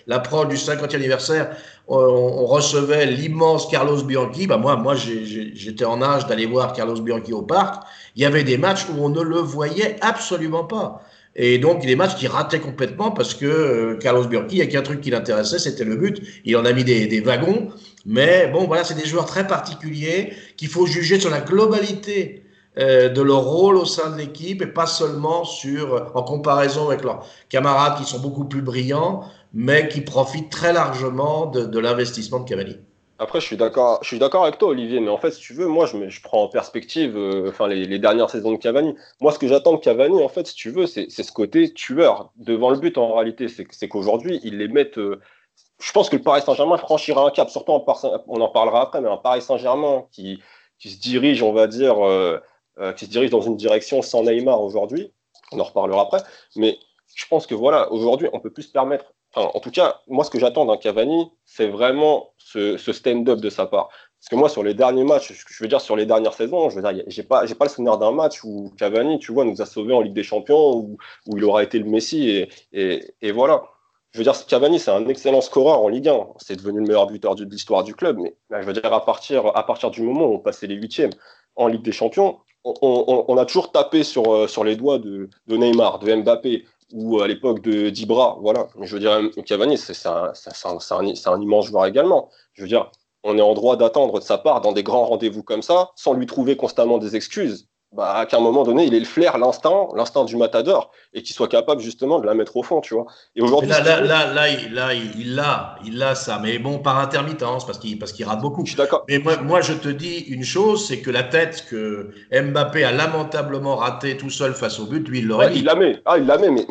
l'approche du 50e anniversaire. On recevait l'immense Carlos Bianchi. Bah moi j'étais en âge d'aller voir Carlos Bianchi au parc. Il y avait des matchs où on ne le voyait absolument pas. Et donc, des matchs qui rataient complètement parce que Carlos Bianchi, il n'y a qu'un truc qui l'intéressait, c'était le but. Il en a mis des wagons. Mais bon, voilà, c'est des joueurs très particuliers qu'il faut juger sur la globalité de leur rôle au sein de l'équipe et pas seulement en comparaison avec leurs camarades qui sont beaucoup plus brillants, mais qui profitent très largement de l'investissement de Cavani. Après, je suis d'accord avec toi, Olivier, mais en fait, si tu veux, moi, je prends en perspective les dernières saisons de Cavani. Moi, ce que j'attends de Cavani, en fait, si tu veux, c'est ce côté tueur devant le but, en réalité. C'est qu'aujourd'hui, ils les mettent. Je pense que le Paris Saint-Germain franchira un cap, surtout on en parlera après, mais un Paris Saint-Germain qui se dirige, on va dire, qui se dirige dans une direction sans Neymar aujourd'hui. On en reparlera après. Mais je pense que voilà, aujourd'hui, on peut plus se permettre. Enfin, en tout cas, moi, ce que j'attends d'un Cavani, c'est vraiment ce stand-up de sa part. Parce que moi, sur les derniers matchs, je veux dire sur les dernières saisons, je veux dire, j'ai pas le souvenir d'un match où Cavani, tu vois, nous a sauvés en Ligue des Champions, où il aura été le Messi, et voilà. Je veux dire, Cavani, c'est un excellent scoreur en Ligue 1. C'est devenu le meilleur buteur de l'histoire du club. Mais je veux dire, à partir du moment où on passait les huitièmes en Ligue des Champions, on a toujours tapé sur les doigts de Neymar, de Mbappé, ou à l'époque de d'Ibra, voilà. Mais je veux dire, Cavani, c'est un immense joueur également. Je veux dire, on est en droit d'attendre de sa part dans des grands rendez-vous comme ça, sans lui trouver constamment des excuses. Bah, qu'à un moment donné, il ait le flair, l'instinct du matador, et qu'il soit capable justement de la mettre au fond, tu vois. Et aujourd'hui, il a ça, mais bon, par intermittence, parce qu'il rate beaucoup. Je suis d'accord. Mais moi, je te dis une chose, c'est que la tête que Mbappé a lamentablement ratée tout seul face au but, lui, il l'aurait Ouais, mis. il la met, mais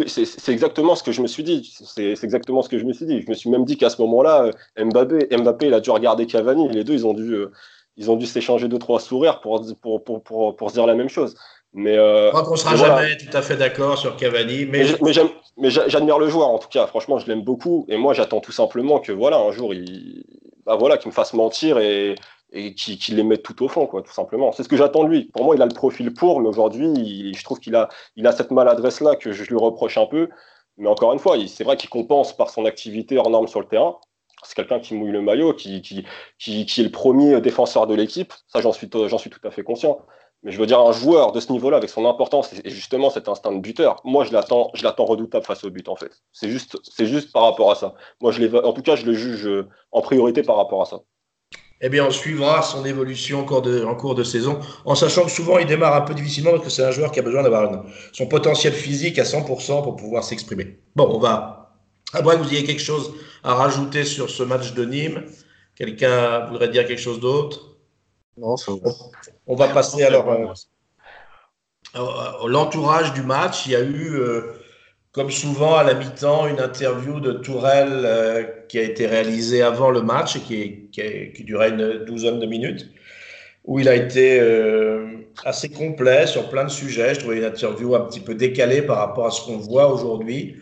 c'est exactement ce que je me suis dit. C'est exactement ce que je me suis dit. Je me suis même dit qu'à ce moment-là, Mbappé, il a dû regarder Cavani, et les deux, ils ont dû s'échanger 2-3 sourires pour se dire la même chose. Mais, Je crois qu'on ne sera voilà. jamais tout à fait d'accord sur Cavani, Mais j'admire le joueur, en tout cas. Franchement, je l'aime beaucoup. Et moi, j'attends tout simplement que, voilà, un jour, qu'il me fasse mentir et qu'il les mette tout au fond, quoi, tout simplement. C'est ce que j'attends de lui. Pour moi, il a le profil pour, mais aujourd'hui, je trouve qu'il a cette maladresse-là que je lui reproche un peu. Mais encore une fois, c'est vrai qu'il compense par son activité hors norme sur le terrain. C'est quelqu'un qui mouille le maillot, qui est le premier défenseur de l'équipe. Ça, j'en suis tout à fait conscient. Mais je veux dire, un joueur de ce niveau-là, avec son importance et justement cet instinct de buteur, moi, je l'attends redoutable face au but, en fait. C'est juste par rapport à ça. Moi, en tout cas, je le juge en priorité par rapport à ça. eh bien, on suivra son évolution en cours de saison, en sachant que souvent, il démarre un peu difficilement parce que c'est un joueur qui a besoin d'avoir son potentiel physique à 100% pour pouvoir s'exprimer. Bon, à moins que vous ayez quelque chose à rajouter sur ce match de Nîmes. Quelqu'un voudrait dire quelque chose d'autre? Non, ça va. On va passer alors l'entourage du match. Il y a eu, comme souvent à la mi-temps, une interview de Tourelle qui a été réalisée avant le match et qui durait une douzaine de minutes, où il a été assez complet sur plein de sujets. Je trouvais une interview un petit peu décalée par rapport à ce qu'on voit aujourd'hui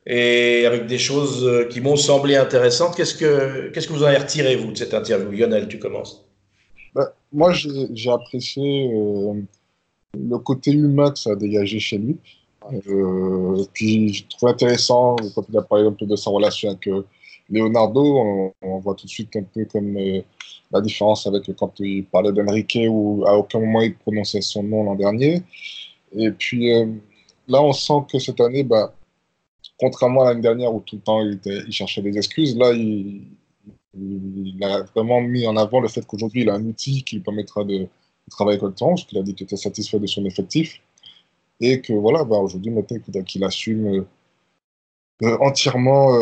et avec des choses qui m'ont semblé intéressantes. Qu'est-ce que vous en avez retiré, vous, de cette interview? Lionel, tu commences. Moi, j'ai apprécié le côté humain que ça a dégagé chez lui. Puis, je trouve intéressant quand il a parlé un peu de sa relation avec Leonardo. On voit tout de suite un peu comme la différence avec quand il parlait d'Enrique, où à aucun moment il prononçait son nom l'an dernier. Et puis, là, on sent que cette année, contrairement à l'année dernière où tout le temps il cherchait des excuses, là, il a vraiment mis en avant le fait qu'aujourd'hui, il a un outil qui lui permettra de travailler correctement, parce qu'il a dit qu'il était satisfait de son effectif. Et que voilà, aujourd'hui, maintenant, qu'il assume entièrement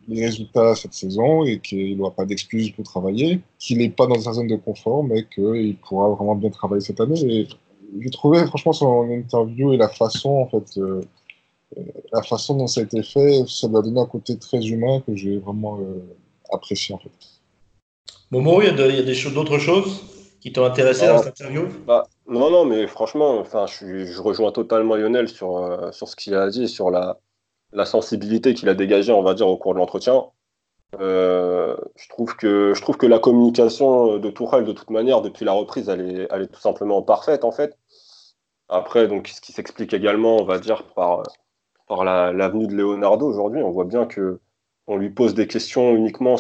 les résultats cette saison et qu'il n'aura pas d'excuses pour travailler, qu'il n'est pas dans sa zone de confort, mais qu'il pourra vraiment bien travailler cette année. Et j'ai trouvé, franchement, son interview et la façon dont ça a été fait, ça lui a donné un côté très humain que j'ai vraiment apprécié, en fait. Momo, il y a d'autres choses qui t'ont intéressé dans cette interview? Non, non, mais franchement, enfin, je rejoins totalement Lionel sur ce qu'il a dit, sur la sensibilité qu'il a dégagée, on va dire, au cours de l'entretien. Je trouve que la communication de Tourelle, de toute manière, depuis la reprise, elle est tout simplement parfaite, en fait. Après, donc, ce qui s'explique également, on va dire, par l'avenue de Leonardo aujourd'hui, on voit bien que on lui pose des questions uniquement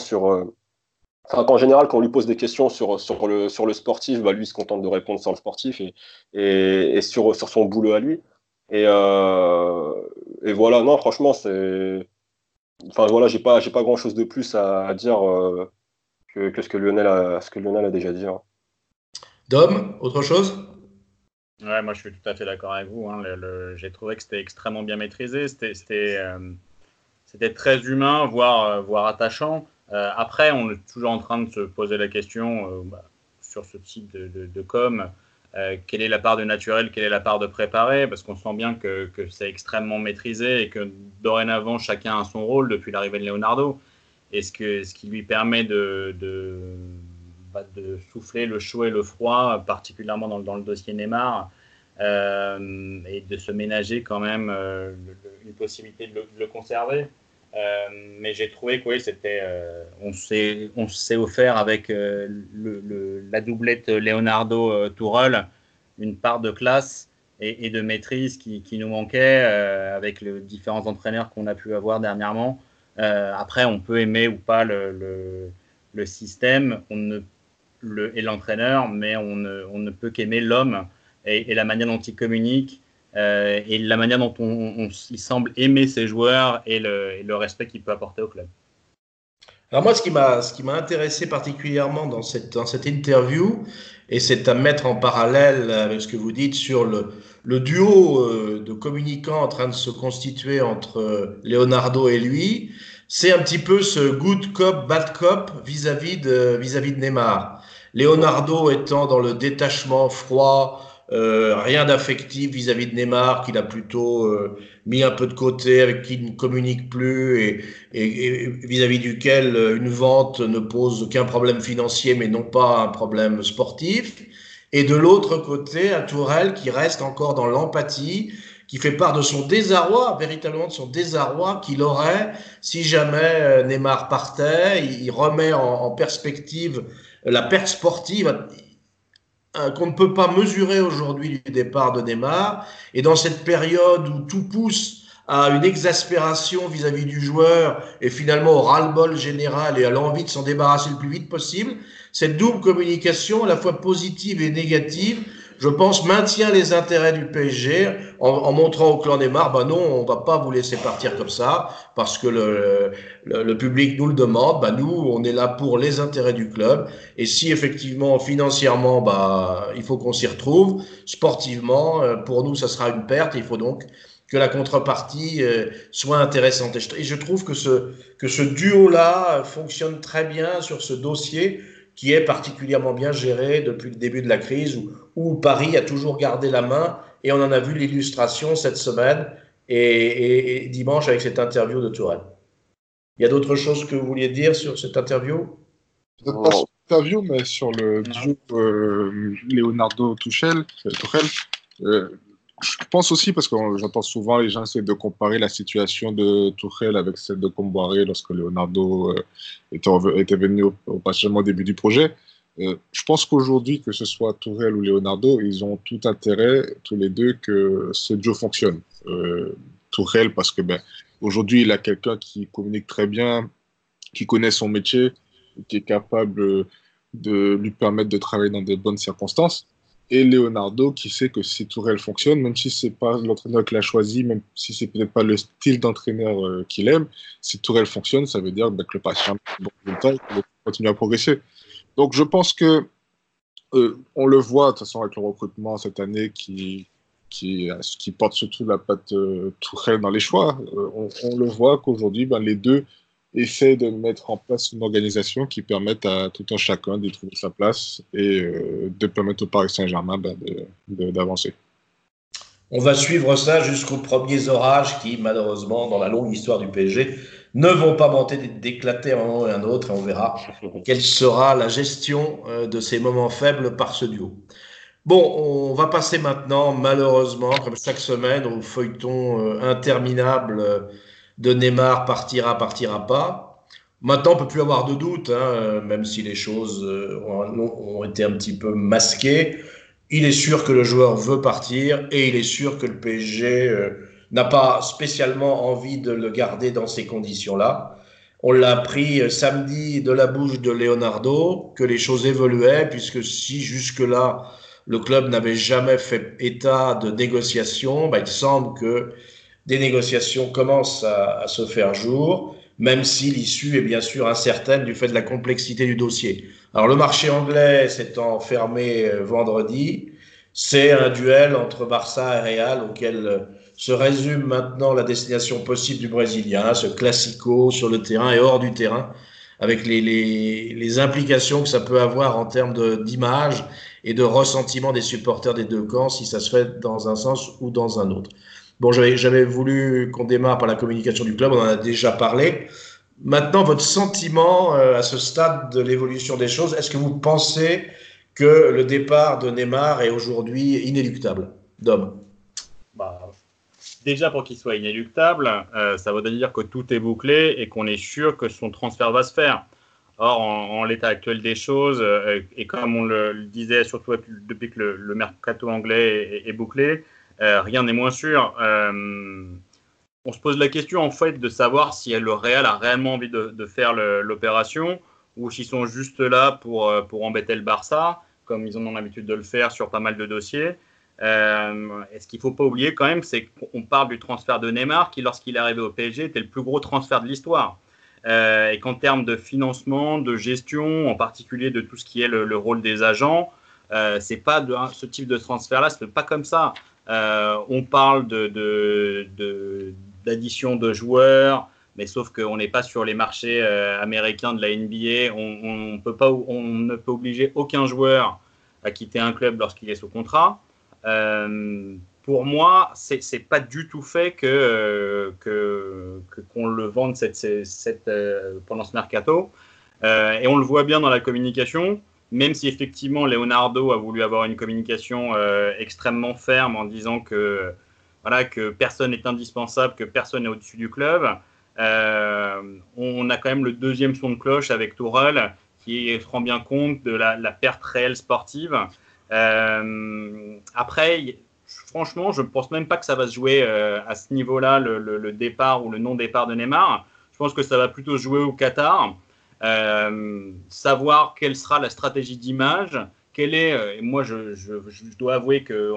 enfin, qu'en général, quand on lui pose des questions sur le sportif, bah, lui, il se contente de répondre sur le sportif et sur son boulot à lui. Et, euh, et voilà, non, franchement, enfin, voilà, j'ai pas grand-chose de plus à dire que ce que Lionel a déjà dit, hein. Dom, autre chose? Ouais, moi je suis tout à fait d'accord avec vous, hein. J'ai trouvé que c'était extrêmement bien maîtrisé. C'était très humain, voire attachant. Après, on est toujours en train de se poser la question sur ce type de com. Quelle est la part de naturel, quelle est la part de préparé? Parce qu'on sent bien que c'est extrêmement maîtrisé et que dorénavant, chacun a son rôle depuis l'arrivée de Leonardo. Et ce qui lui permet de souffler le chaud et le froid, particulièrement dans le dossier Neymar, et de se ménager quand même une possibilité de le conserver. Mais j'ai trouvé que oui, on s'est offert avec la doublette Leonardo-Tourelle une part de classe et de maîtrise qui nous manquait avec les différents entraîneurs qu'on a pu avoir dernièrement. Après, on peut aimer ou pas le système et l'entraîneur, mais on ne peut qu'aimer l'homme et la manière dont il communique et la manière dont il semble aimer ses joueurs et le respect qu'il peut apporter au club. Alors moi, ce qui m'a intéressé particulièrement dans cette interview, et c'est à mettre en parallèle avec ce que vous dites sur le duo de communicants en train de se constituer entre Leonardo et lui, c'est un petit peu ce good cop, bad cop vis-à-vis de Neymar. Leonardo étant dans le détachement froid, rien d'affectif vis-à-vis de Neymar, qu'il a plutôt mis un peu de côté, avec qui il ne communique plus et vis-à-vis duquel une vente ne pose aucun problème financier, mais non pas un problème sportif. Et de l'autre côté, un Tourelle qui reste encore dans l'empathie, qui fait part de son désarroi, véritablement de son désarroi qu'il aurait si jamais Neymar partait. Il remet en perspective la perte sportive qu'on ne peut pas mesurer aujourd'hui du départ de Neymar. Et dans cette période où tout pousse à une exaspération vis-à-vis du joueur et finalement au ras-le-bol général et à l'envie de s'en débarrasser le plus vite possible, cette double communication, à la fois positive et négative, je pense, maintient les intérêts du PSG en montrant au clan Neymar, bah non, on va pas vous laisser partir comme ça parce que le public nous le demande. Bah nous, on est là pour les intérêts du club. Et si effectivement, financièrement, bah, il faut qu'on s'y retrouve, sportivement, pour nous, ça sera une perte. Il faut donc que la contrepartie soit intéressante. Et je trouve que ce duo-là fonctionne très bien sur ce dossier qui est particulièrement bien géré depuis le début de la crise, où Paris a toujours gardé la main, et on en a vu l'illustration cette semaine et dimanche avec cette interview de Tourelle. Il y a d'autres choses que vous vouliez dire sur cette interview? Peut-être pas sur l'interview, mais sur le duo Leonardo-Tourelle. Je pense aussi, parce que j'entends souvent les gens essayer de comparer la situation de Tourelle avec celle de Comboiré lorsque Leonardo était venu au patiemment au début du projet. Je pense qu'aujourd'hui, que ce soit Tourelle ou Leonardo, ils ont tout intérêt, tous les deux, que ce duo fonctionne. Tourelle, parce que aujourd'hui, il a quelqu'un qui communique très bien, qui connaît son métier, qui est capable de lui permettre de travailler dans de bonnes circonstances. Et Leonardo, qui sait que si Tourelle fonctionne, même si c'est pas l'entraîneur qui l'a choisi, même si c'est peut-être pas le style d'entraîneur qu'il aime, si Tourelle fonctionne, ça veut dire que le patient a bon résultat et qu'il va continuer à progresser. Donc je pense que on le voit de toute façon avec le recrutement cette année qui porte surtout la patte Tourelle dans les choix. On le voit qu'aujourd'hui, les deux essaie de mettre en place une organisation qui permette à tout un chacun de trouver sa place et de permettre au Paris Saint-Germain d'avancer. On va suivre ça jusqu'aux premiers orages qui, malheureusement, dans la longue histoire du PSG, ne vont pas manquer d'éclater un moment et un autre, et on verra quelle sera la gestion de ces moments faibles par ce duo. Bon, on va passer maintenant, malheureusement, comme chaque semaine, au feuilleton interminable de Neymar partira, partira pas. Maintenant, on peut plus avoir de doute, hein, même si les choses ont été un petit peu masquées. Il est sûr que le joueur veut partir et il est sûr que le PSG n'a pas spécialement envie de le garder dans ces conditions-là. On l'a appris samedi de la bouche de Leonardo que les choses évoluaient, puisque si jusque-là, le club n'avait jamais fait état de négociations, il semble que des négociations commencent à se faire jour, même si l'issue est bien sûr incertaine du fait de la complexité du dossier. Alors le marché anglais s'étant fermé vendredi, c'est un duel entre Barça et Real auquel se résume maintenant la destination possible du Brésilien, ce classico sur le terrain et hors du terrain, avec les implications que ça peut avoir en termes d'image et de ressentiment des supporters des deux camps si ça se fait dans un sens ou dans un autre. Bon, j'avais voulu qu'on démarre par la communication du club, on en a déjà parlé. Maintenant, votre sentiment à ce stade de l'évolution des choses, est-ce que vous pensez que le départ de Neymar est aujourd'hui inéluctable? Dom. Bah, déjà, pour qu'il soit inéluctable, ça veut dire que tout est bouclé et qu'on est sûr que son transfert va se faire. Or, en l'état actuel des choses, et comme on le disait surtout depuis que le mercato anglais est bouclé, rien n'est moins sûr. On se pose la question en fait de savoir si le Real a réellement envie de faire l'opération ou s'ils sont juste là pour embêter le Barça, comme ils en ont l'habitude de le faire sur pas mal de dossiers. Et ce qu'il ne faut pas oublier quand même, c'est qu'on parle du transfert de Neymar qui, lorsqu'il est arrivé au PSG, était le plus gros transfert de l'histoire. Et qu'en termes de financement, de gestion, en particulier de tout ce qui est le rôle des agents, c'est pas ce type de transfert-là, c'est pas comme ça. On parle d'addition de joueurs, mais sauf qu'on n'est pas sur les marchés américains de la NBA. On ne peut obliger aucun joueur à quitter un club lorsqu'il est sous contrat. Pour moi, c'est pas du tout fait qu'on le vende pendant ce mercato. Et on le voit bien dans la communication, même si effectivement Leonardo a voulu avoir une communication extrêmement ferme en disant que personne n'est indispensable, que personne n'est au-dessus du club. On a quand même le deuxième son de cloche avec Tourelle qui se rend bien compte de la perte réelle sportive. Après, franchement, je ne pense même pas que ça va se jouer à ce niveau-là, le départ ou le non-départ de Neymar. Je pense que ça va plutôt se jouer au Qatar. Savoir quelle sera la stratégie d'image, moi je dois avouer que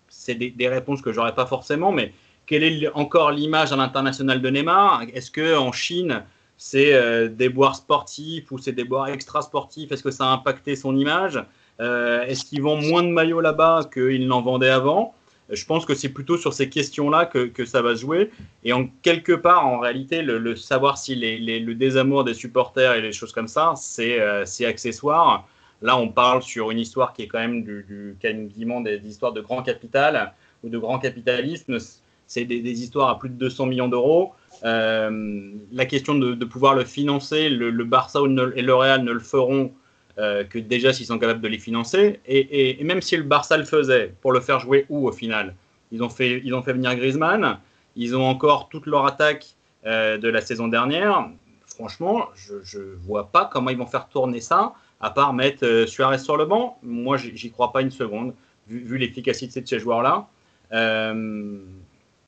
c'est des réponses que j'aurais pas forcément, mais quelle est encore l'image à l'international de Neymar? Est-ce qu'en Chine, c'est des boires sportifs ou c'est des boires extra-sportifs? Est-ce que ça a impacté son image? Est-ce qu'ils vendent moins de maillots là-bas qu'ils n'en vendaient avant? Je pense que c'est plutôt sur ces questions-là que ça va se jouer. Et quelque part, en réalité, le savoir si le désamour des supporters et les choses comme ça, c'est accessoire. Là, on parle sur une histoire qui est quand même quasiment des histoires de grand capital ou de grand capitalisme. C'est des histoires à plus de 200 millions d'euros. La question de pouvoir le financer, le Barça et le Real ne le feront que déjà s'ils sont capables de les financer. Et même si le Barça le faisait, pour le faire jouer où au final? Ils ont fait venir Griezmann, ils ont encore toute leur attaque de la saison dernière. Franchement, je ne vois pas comment ils vont faire tourner ça, à part mettre Suarez sur le banc. Moi, j'y crois pas une seconde, vu l'efficacité de ces joueurs-là.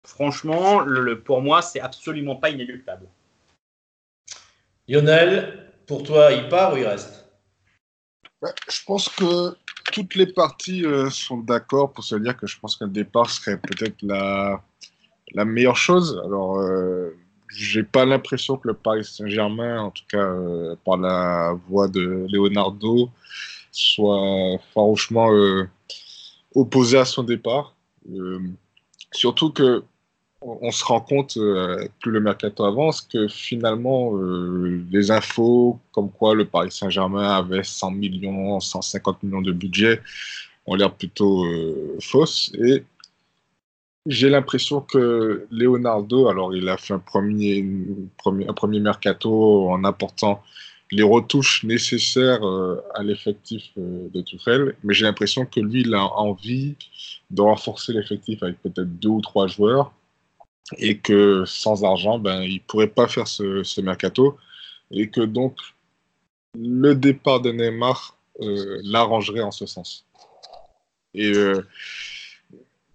Franchement, pour moi, c'est absolument pas inéluctable. Lionel, pour toi, il part ou il reste? Je pense que toutes les parties sont d'accord pour se dire que je pense qu'un départ serait peut-être la meilleure chose. Alors, j'ai pas l'impression que le Paris Saint-Germain, en tout cas par la voix de Leonardo, soit farouchement opposé à son départ. Surtout que on se rend compte, plus le mercato avance, que finalement, les infos comme quoi le Paris Saint-Germain avait 100 millions, 150 millions de budget ont l'air plutôt fausses. Et j'ai l'impression que Leonardo, alors il a fait un premier mercato en apportant les retouches nécessaires à l'effectif de Tuchel, mais j'ai l'impression que lui, il a envie de renforcer l'effectif avec peut-être 2 ou 3 joueurs, et que sans argent, ben, il ne pourrait pas faire ce mercato, et que donc le départ de Neymar l'arrangerait en ce sens. Et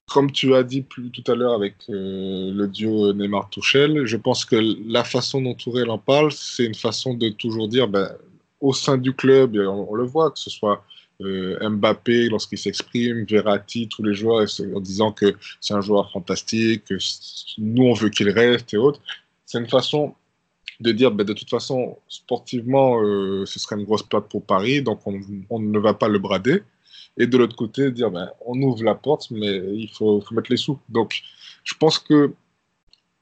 comme tu as dit tout à l'heure avec le duo Neymar-Tuchel, je pense que la façon dont Tourelle en parle, c'est une façon de toujours dire, ben, au sein du club, on le voit, que ce soit Mbappé lorsqu'il s'exprime, Verratti, tous les joueurs, en disant que c'est un joueur fantastique, que nous on veut qu'il reste et autres. C'est une façon de dire, ben, de toute façon, sportivement, ce serait une grosse perte pour Paris, donc on ne va pas le brader. Et de l'autre côté, dire, ben, on ouvre la porte, mais il faut mettre les sous. Donc, je pense que,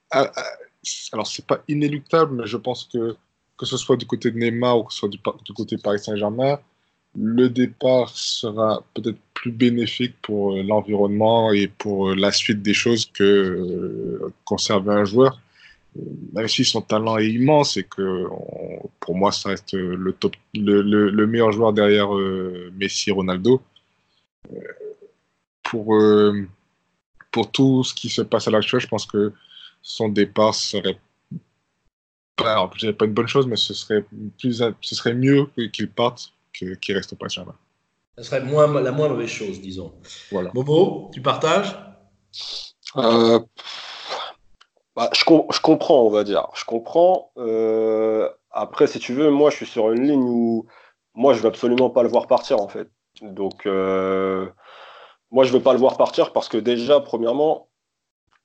alors c'est pas inéluctable, mais je pense que ce soit du côté de Neymar ou que ce soit du côté Paris Saint-Germain, le départ sera peut-être plus bénéfique pour l'environnement et pour la suite des choses que conserver un joueur. Même si son talent est immense et que pour moi ça reste le meilleur joueur derrière Messi et Ronaldo, pour tout ce qui se passe à l'actuel, je pense que son départ serait pas, alors, je dirais pas une bonne chose, mais ce serait mieux qu'il parte qu'il reste au Paris Saint-Germain. Ça serait la moins mauvaise chose, disons. Voilà. Bobo, tu partages? Bah, je comprends, on va dire. Je comprends. Après, si tu veux, moi, je suis sur une ligne où moi, je veux absolument pas le voir partir, en fait. Donc, moi, je veux pas le voir partir parce que déjà, premièrement,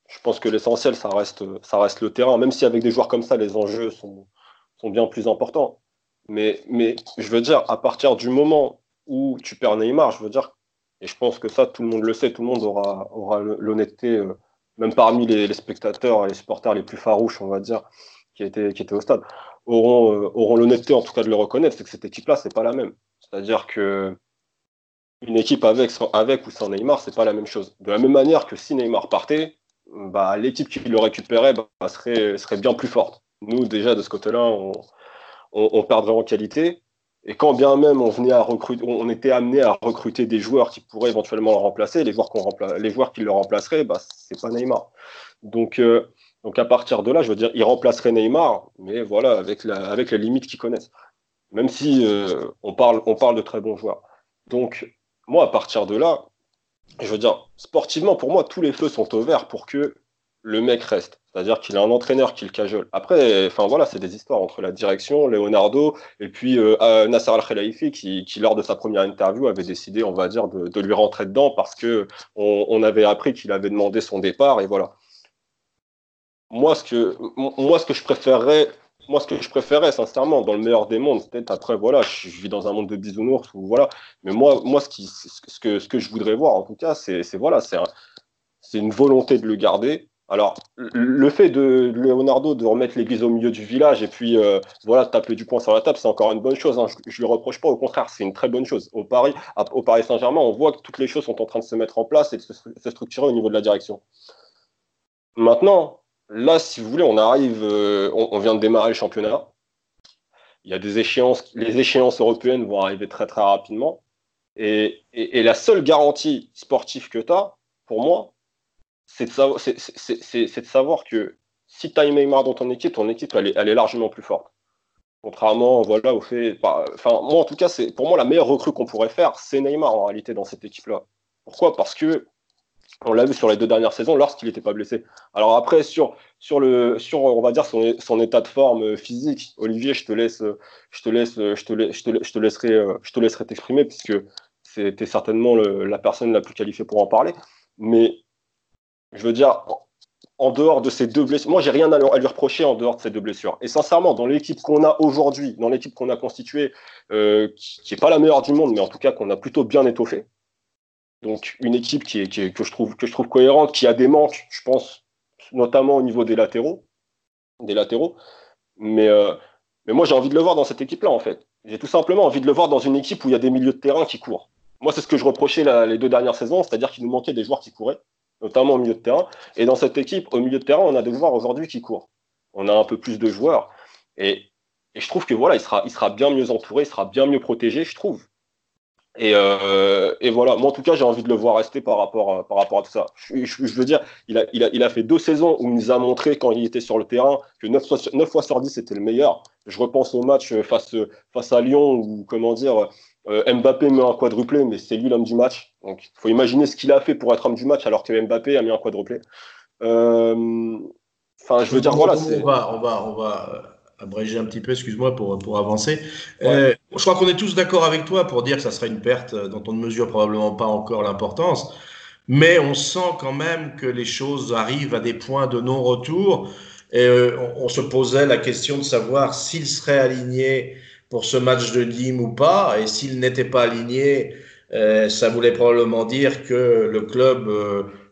je pense que l'essentiel, ça reste le terrain. Même si avec des joueurs comme ça, les enjeux sont bien plus importants. Mais je veux dire, à partir du moment où tu perds Neymar, je veux dire, et je pense que ça, tout le monde le sait, tout le monde aura l'honnêteté, même parmi les spectateurs et les supporters les plus farouches, on va dire, qui étaient au stade, auront l'honnêteté en tout cas de le reconnaître, c'est que cette équipe-là, c'est pas la même. C'est-à-dire que une équipe avec ou sans Neymar, c'est pas la même chose. De la même manière que si Neymar partait, bah, l'équipe qui le récupérait serait bien plus forte. Nous, déjà, de ce côté-là, on perdrait en qualité. Et quand bien même on était amené à recruter des joueurs qui pourraient éventuellement le remplacer, les joueurs qui le remplaceraient, bah, c'est pas Neymar. Donc à partir de là, je veux dire, ils remplaceraient Neymar, mais voilà, avec les limites qu'ils connaissent. Même si on parle de très bons joueurs. Donc, moi, à partir de là, je veux dire, sportivement, pour moi, tous les feux sont au vert pour que le mec reste. C'est-à-dire qu'il a un entraîneur qui le cajole. Après, enfin voilà, c'est des histoires entre la direction, Leonardo, et puis Nasser Al-Khelaifi, qui, lors de sa première interview, avait décidé, on va dire, de lui rentrer dedans parce que on avait appris qu'il avait demandé son départ, et voilà. Moi, ce que je préférerais, sincèrement, dans le meilleur des mondes, peut-être après, voilà, je vis dans un monde de bisounours, ou voilà. Mais moi, ce que je voudrais voir, en tout cas, c'est une volonté de le garder. Alors, le fait de Leonardo de remettre l'église au milieu du village et puis voilà, de taper du poing sur la table, c'est encore une bonne chose. Hein. Je ne lui reproche pas, au contraire, c'est une très bonne chose. Au Paris Saint-Germain, on voit que toutes les choses sont en train de se mettre en place et de se structurer au niveau de la direction. Maintenant, là, si vous voulez, on vient de démarrer le championnat. Il y a des échéances, les échéances européennes vont arriver très très rapidement. Et la seule garantie sportive que tu as, pour moi, c'est de savoir que si tu as Neymar dans ton équipe elle est largement plus forte. Contrairement voilà, au fait. Enfin, moi, en tout cas, pour moi la meilleure recrue qu'on pourrait faire, c'est Neymar en réalité dans cette équipe-là. Pourquoi ? Parce que on l'a vu sur les 2 dernières saisons lorsqu'il n'était pas blessé. Alors après, sur on va dire son état de forme physique, Olivier, je te laisserai t'exprimer puisque c'était certainement la personne la plus qualifiée pour en parler. Mais je veux dire, en dehors de ces 2 blessures, moi j'ai rien à lui reprocher en dehors de ces 2 blessures. Et sincèrement, dans l'équipe qu'on a aujourd'hui, dans l'équipe qu'on a constituée, qui n'est pas la meilleure du monde, mais en tout cas qu'on a plutôt bien étoffée. Donc une équipe que je trouve cohérente, qui a des manques, je pense, notamment au niveau des latéraux. Mais moi j'ai envie de le voir dans cette équipe-là en fait. J'ai tout simplement envie de le voir dans une équipe où il y a des milieux de terrain qui courent. Moi c'est ce que je reprochais les 2 dernières saisons, c'est-à-dire qu'il nous manquait des joueurs qui couraient, notamment au milieu de terrain. Et dans cette équipe, au milieu de terrain, on a des joueurs aujourd'hui qui courent. On a un peu plus de joueurs. Et Et je trouve que voilà, il sera bien mieux entouré, il sera bien mieux protégé, je trouve. Et voilà, moi en tout cas, j'ai envie de le voir rester par rapport à tout ça. Je veux dire, il a fait 2 saisons où il nous a montré quand il était sur le terrain que 9 fois sur 10 c'était le meilleur. Je repense au match face à Lyon où, comment dire, Mbappé met un quadruplé, mais c'est lui l'homme du match. Donc il faut imaginer ce qu'il a fait pour être homme du match alors que Mbappé a mis un quadruplé. Enfin, je veux dire, voilà, c'est. On va abréger un petit peu, excuse-moi, pour avancer. Ouais. Je crois qu'on est tous d'accord avec toi pour dire que ça serait une perte dont on ne mesure probablement pas encore l'importance, mais on sent quand même que les choses arrivent à des points de non-retour. Et on se posait la question de savoir s'il serait aligné pour ce match de Nîmes ou pas, et s'il n'était pas aligné, ça voulait probablement dire que le club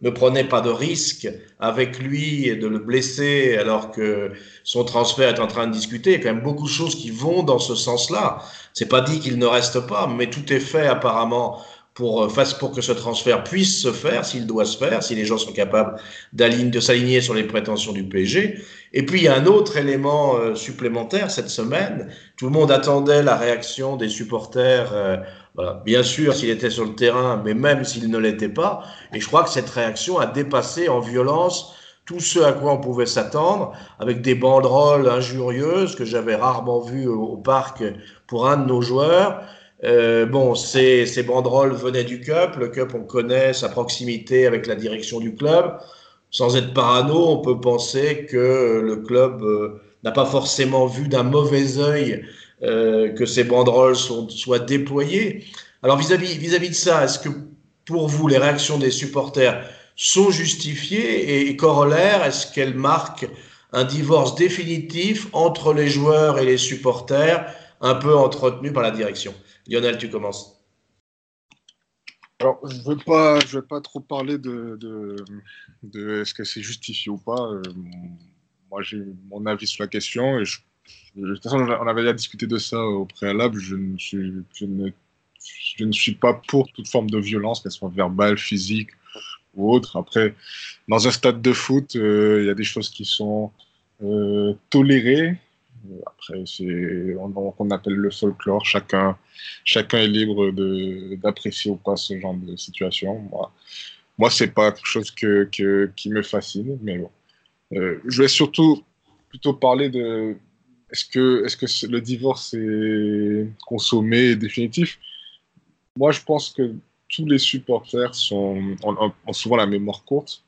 ne prenait pas de risque avec lui et de le blesser alors que son transfert est en train de discuter. Il y a quand même beaucoup de choses qui vont dans ce sens-là. C'est pas dit qu'il ne reste pas, mais tout est fait apparemment pour que ce transfert puisse se faire, s'il doit se faire, si les gens sont capables de s'aligner sur les prétentions du PSG. Et puis il y a un autre élément supplémentaire cette semaine. Tout le monde attendait la réaction des supporters. Voilà. Bien sûr, s'il était sur le terrain, mais même s'il ne l'était pas. Et je crois que cette réaction a dépassé en violence tout ce à quoi on pouvait s'attendre, avec des banderoles injurieuses que j'avais rarement vues au parc pour un de nos joueurs. Bon, ces banderoles venaient du CUP. Le CUP, on connaît sa proximité avec la direction du club. Sans être parano, on peut penser que le club n'a pas forcément vu d'un mauvais œil que ces banderoles soient déployées. Alors vis-à-vis de ça, est-ce que pour vous, les réactions des supporters sont justifiées et corollaires, est-ce qu'elles marquent un divorce définitif entre les joueurs et les supporters, un peu entretenu par la direction? Lionel, tu commences. Alors, je veux pas trop parler de est-ce que c'est justifié ou pas. Moi, j'ai mon avis sur la question. De toute façon, on avait déjà discuté de ça au préalable. Je ne suis pas pour toute forme de violence, qu'elle soit verbale, physique ou autre. Après, dans un stade de foot, il y a des choses qui sont tolérées. Après, c'est qu'on appelle le folklore. Chacun est libre d'apprécier ou pas ce genre de situation. Moi c'est pas quelque chose qui me fascine, mais bon. Je vais surtout plutôt parler de est-ce que le divorce est consommé et définitif? Moi, je pense que tous les supporters ont souvent la mémoire courte.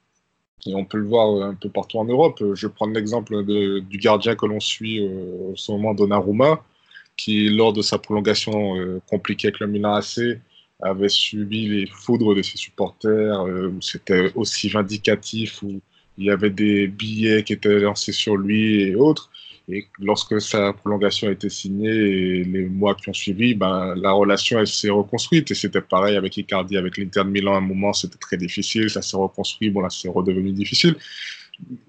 Et on peut le voir un peu partout en Europe. Je vais prendre l'exemple du gardien que l'on suit en ce moment, Donnarumma, qui, lors de sa prolongation compliquée avec le Milan AC, avait subi les foudres de ses supporters, où c'était aussi vindicatif, où il y avait des billets qui étaient lancés sur lui et autres. Et lorsque sa prolongation a été signée et les mois qui ont suivi, ben, la relation elle s'est reconstruite. Et c'était pareil avec Icardi, avec l'Inter de Milan. À un moment, c'était très difficile. Ça s'est reconstruit. Bon, là, c'est redevenu difficile.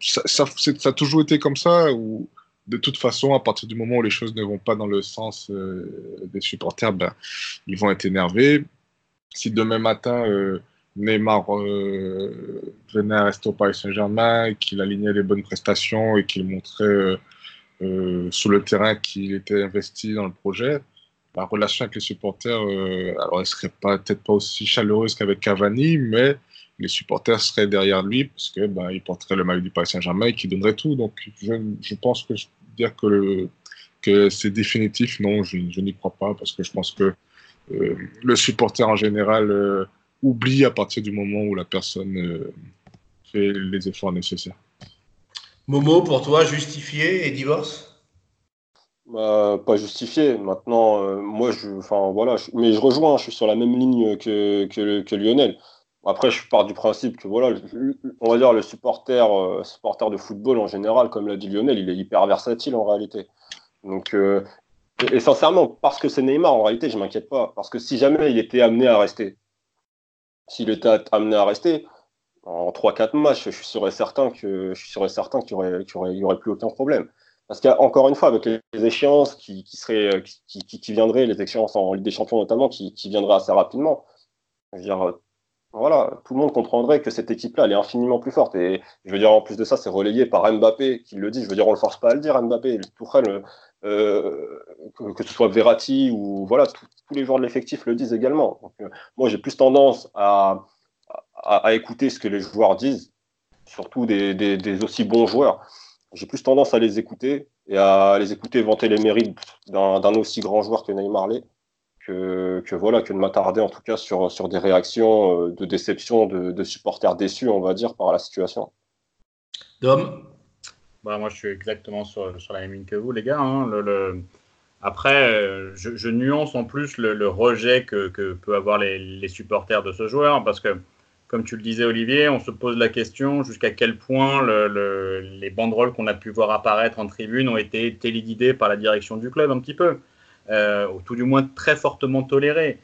Ça a toujours été comme ça. Où, de toute façon, à partir du moment où les choses ne vont pas dans le sens des supporters, ben, ils vont être énervés. Si demain matin, Neymar venait à rester au Paris Saint-Germain, qu'il alignait les bonnes prestations et qu'il montrait sur le terrain qu'il était investi dans le projet, la relation avec les supporters, alors elle serait peut-être pas aussi chaleureuse qu'avec Cavani, mais les supporters seraient derrière lui parce que ben, il porterait le maillot du Paris Saint-Germain et qu'il donnerait tout. Donc je pense que dire que c'est définitif, non, je n'y crois pas parce que je pense que le supporter en général oublie à partir du moment où la personne fait les efforts nécessaires. Momo, pour toi, justifié et divorce? Pas justifié. Maintenant, moi, enfin, voilà, mais je rejoins, je suis sur la même ligne que Lionel. Après, je pars du principe que, voilà, on va dire le supporter de football en général, comme l'a dit Lionel, il est hyper versatile en réalité. Donc, et sincèrement, parce que c'est Neymar, en réalité, je ne m'inquiète pas. Parce que si jamais il était amené à rester, en 3-4 matchs, je suis sûr et certain qu'il y aurait plus aucun problème. Parce qu'encore une fois, avec les échéances qui viendraient, les échéances en Ligue des Champions notamment, qui viendraient assez rapidement, je veux dire, voilà, tout le monde comprendrait que cette équipe-là, elle est infiniment plus forte. Et je veux dire, en plus de ça, c'est relayé par Mbappé qui le dit. Je veux dire, on ne le force pas à le dire, Mbappé. Tourelle que ce soit Verratti ou voilà, tous les joueurs de l'effectif le disent également. Donc, moi, j'ai plus tendance à écouter ce que les joueurs disent, surtout des aussi bons joueurs. J'ai plus tendance à les écouter et à les écouter vanter les mérites d'un aussi grand joueur que Neymar l'est, que de m'attarder en tout cas sur des réactions de déception de supporters déçus, on va dire, par la situation. Dom? Moi, je suis exactement sur la même ligne que vous, les gars. Hein. Après, je nuance en plus le rejet que peuvent avoir les supporters de ce joueur, parce que, comme tu le disais, Olivier, on se pose la question jusqu'à quel point les banderoles qu'on a pu voir apparaître en tribune ont été téléguidées par la direction du club un petit peu, ou tout du moins très fortement tolérées.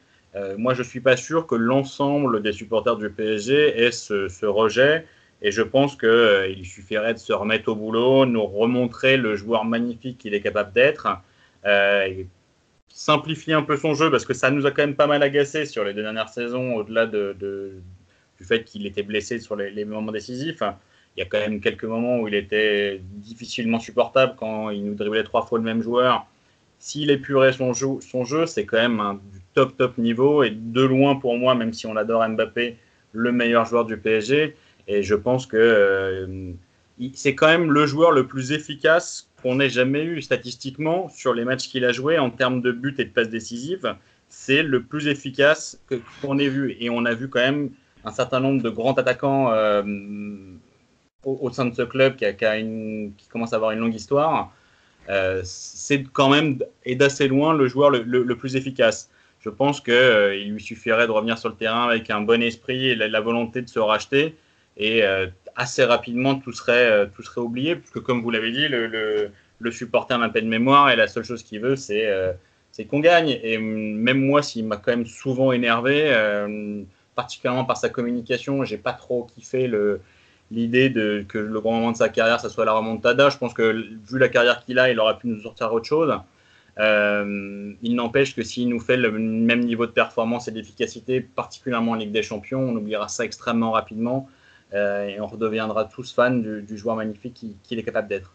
Moi, je ne suis pas sûr que l'ensemble des supporters du PSG aient ce rejet. Et je pense qu'il suffirait de se remettre au boulot, nous remontrer le joueur magnifique qu'il est capable d'être, et simplifier un peu son jeu, parce que ça nous a quand même pas mal agacé sur les 2 dernières saisons, au-delà du fait qu'il était blessé sur les moments décisifs. Il y a quand même quelques moments où il était difficilement supportable quand il nous driblait 3 fois le même joueur. S'il épurait son jeu, c'est quand même du top niveau, et de loin pour moi, même si on adore Mbappé, le meilleur joueur du PSG. Et je pense que c'est quand même le joueur le plus efficace qu'on ait jamais eu statistiquement sur les matchs qu'il a joués en termes de buts et de passes décisives. C'est le plus efficace qu'on ait vu. Et on a vu quand même un certain nombre de grands attaquants au sein de ce club qui commence à avoir une longue histoire. C'est quand même, et d'assez loin, le joueur le plus efficace. Je pense qu'il lui suffirait de revenir sur le terrain avec un bon esprit et la volonté de se racheter. Et assez rapidement, tout serait oublié, puisque comme vous l'avez dit, le supporter n'a pas de mémoire, et la seule chose qu'il veut, c'est qu'on gagne. Et même moi, s'il m'a quand même souvent énervé, particulièrement par sa communication, j'ai pas trop kiffé l'idée que le grand moment de sa carrière, ça soit la remontada. Je pense que vu la carrière qu'il a, il aurait pu nous sortir autre chose. Il n'empêche que s'il nous fait le même niveau de performance et d'efficacité, particulièrement en Ligue des Champions, on oubliera ça extrêmement rapidement. Et on redeviendra tous fans du joueur magnifique qu'il est capable d'être.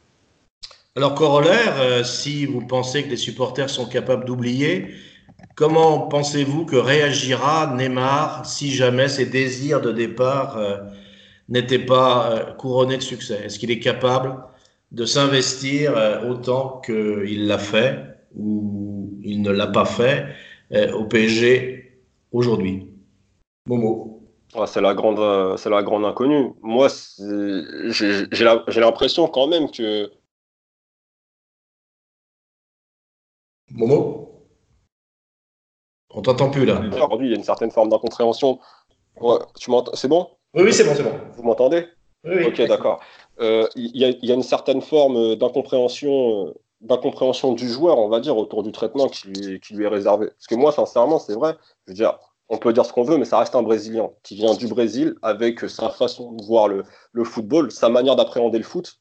Alors, corollaire, si vous pensez que les supporters sont capables d'oublier, comment pensez-vous que réagira Neymar si jamais ses désirs de départ n'étaient pas couronnés de succès? Est-ce qu'il est capable de s'investir autant qu'il l'a fait ou il ne l'a pas fait au PSG aujourd'hui? Momo. Ouais, c'est la grande inconnue. Moi, j'ai l'impression quand même que Momo? On t'entend plus là. aujourd'hui, il y a une certaine forme d'incompréhension. Ouais, tu m'entends? C'est bon? Oui, c'est bon, c'est bon. Vous m'entendez? Oui. Ok, d'accord. Il y a une certaine forme d'incompréhension du joueur, on va dire, autour du traitement qui lui est réservé. Parce que moi, sincèrement, c'est vrai, je veux dire, on peut dire ce qu'on veut, mais ça reste un Brésilien qui vient du Brésil avec sa façon de voir le football, sa manière d'appréhender le foot,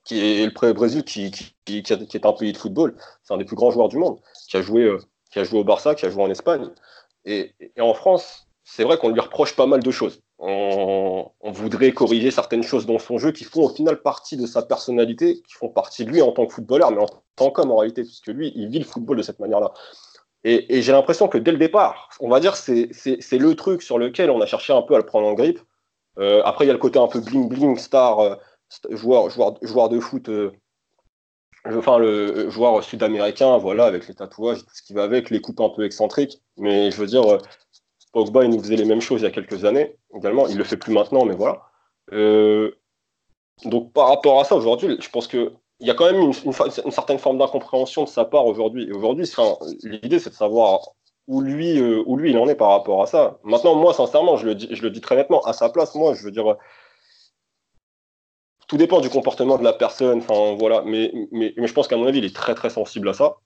qui est le Brésil qui est un pays de football. C'est un des plus grands joueurs du monde, qui a joué au Barça, qui a joué en Espagne. Et en France, c'est vrai qu'on lui reproche pas mal de choses. On voudrait corriger certaines choses dans son jeu qui font au final partie de sa personnalité, qui font partie de lui en tant que footballeur, mais en tant qu'homme en réalité, puisque lui, il vit le football de cette manière-là. Et j'ai l'impression que dès le départ, on va dire, c'est le truc sur lequel on a cherché un peu à le prendre en grippe. Après, il y a le côté un peu bling-bling, star, joueur de foot, le joueur sud-américain, voilà, avec les tatouages, tout ce qui va avec, les coupes un peu excentriques. Mais je veux dire, Pogba, il nous faisait les mêmes choses il y a quelques années également. Il le fait plus maintenant, mais voilà. Donc par rapport à ça, aujourd'hui, je pense qu'il y a quand même une certaine forme d'incompréhension de sa part aujourd'hui. Et aujourd'hui, l'idée, c'est de savoir où lui il en est par rapport à ça. Maintenant, moi, sincèrement, je le dis très nettement, à sa place, moi, je veux dire, tout dépend du comportement de la personne, enfin voilà, mais je pense qu'à mon avis, il est très très sensible à ça,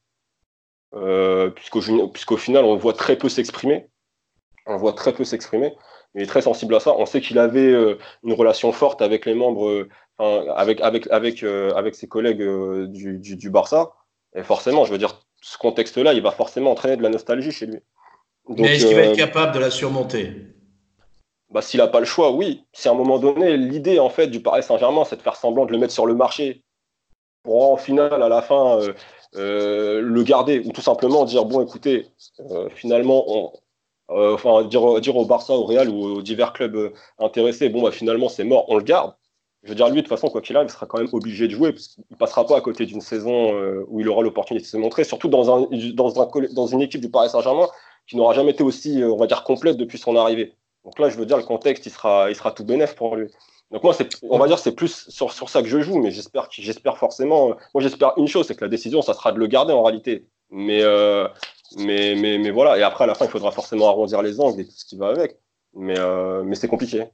puisqu'au final, on le voit très peu s'exprimer. Il est très sensible à ça. On sait qu'il avait une relation forte avec les membres, avec ses collègues du Barça. Et forcément, je veux dire, ce contexte-là, il va forcément entraîner de la nostalgie chez lui. Donc, mais est-ce qu'il va être capable de la surmonter? S'il n'a pas le choix, oui. Si à un moment donné, l'idée en fait du Paris Saint-Germain, c'est de faire semblant de le mettre sur le marché pour en finale, à la fin, le garder ou tout simplement dire bon écoutez, finalement dire au Barça, au Real ou aux divers clubs intéressés, bon bah finalement c'est mort, on le garde. Je veux dire, lui, de toute façon, quoi qu'il arrive, il sera quand même obligé de jouer, parce qu'il ne passera pas à côté d'une saison où il aura l'opportunité de se montrer, surtout dans une équipe du Paris Saint-Germain qui n'aura jamais été aussi, on va dire, complète depuis son arrivée. Donc là, je veux dire, le contexte, il sera tout bénef pour lui. Donc moi, on va dire, c'est plus sur ça que je joue, mais j'espère forcément. Moi, j'espère une chose, c'est que la décision, ça sera de le garder en réalité. Mais voilà. Et après, à la fin, il faudra forcément arrondir les angles et tout ce qui va avec. Mais c'est compliqué.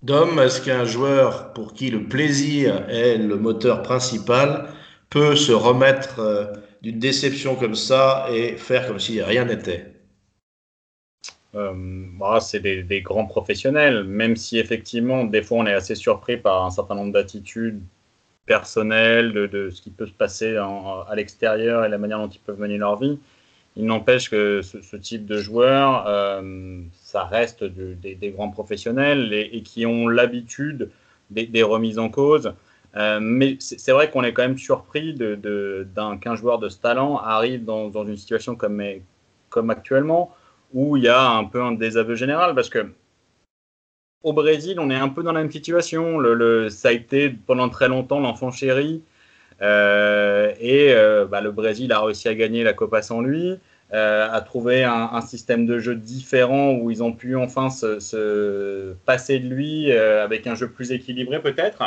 Dom, est-ce qu'un joueur pour qui le plaisir est le moteur principal peut se remettre d'une déception comme ça et faire comme si rien n'était? C'est des grands professionnels, même si effectivement, des fois, on est assez surpris par un certain nombre d'attitudes personnelles, de ce qui peut se passer à l'extérieur et la manière dont ils peuvent mener leur vie. Il n'empêche que ce type de joueurs, ça reste des grands professionnels et qui ont l'habitude des remises en cause. Mais c'est vrai qu'on est quand même surpris qu'un joueur de ce talent arrive dans une situation comme actuellement, où il y a un peu un désaveu général, parce que au Brésil, on est un peu dans la même situation. Ça a été pendant très longtemps l'enfant chéri, le Brésil a réussi à gagner la Copa sans lui, a trouvé un système de jeu différent où ils ont pu enfin se passer de lui avec un jeu plus équilibré peut-être.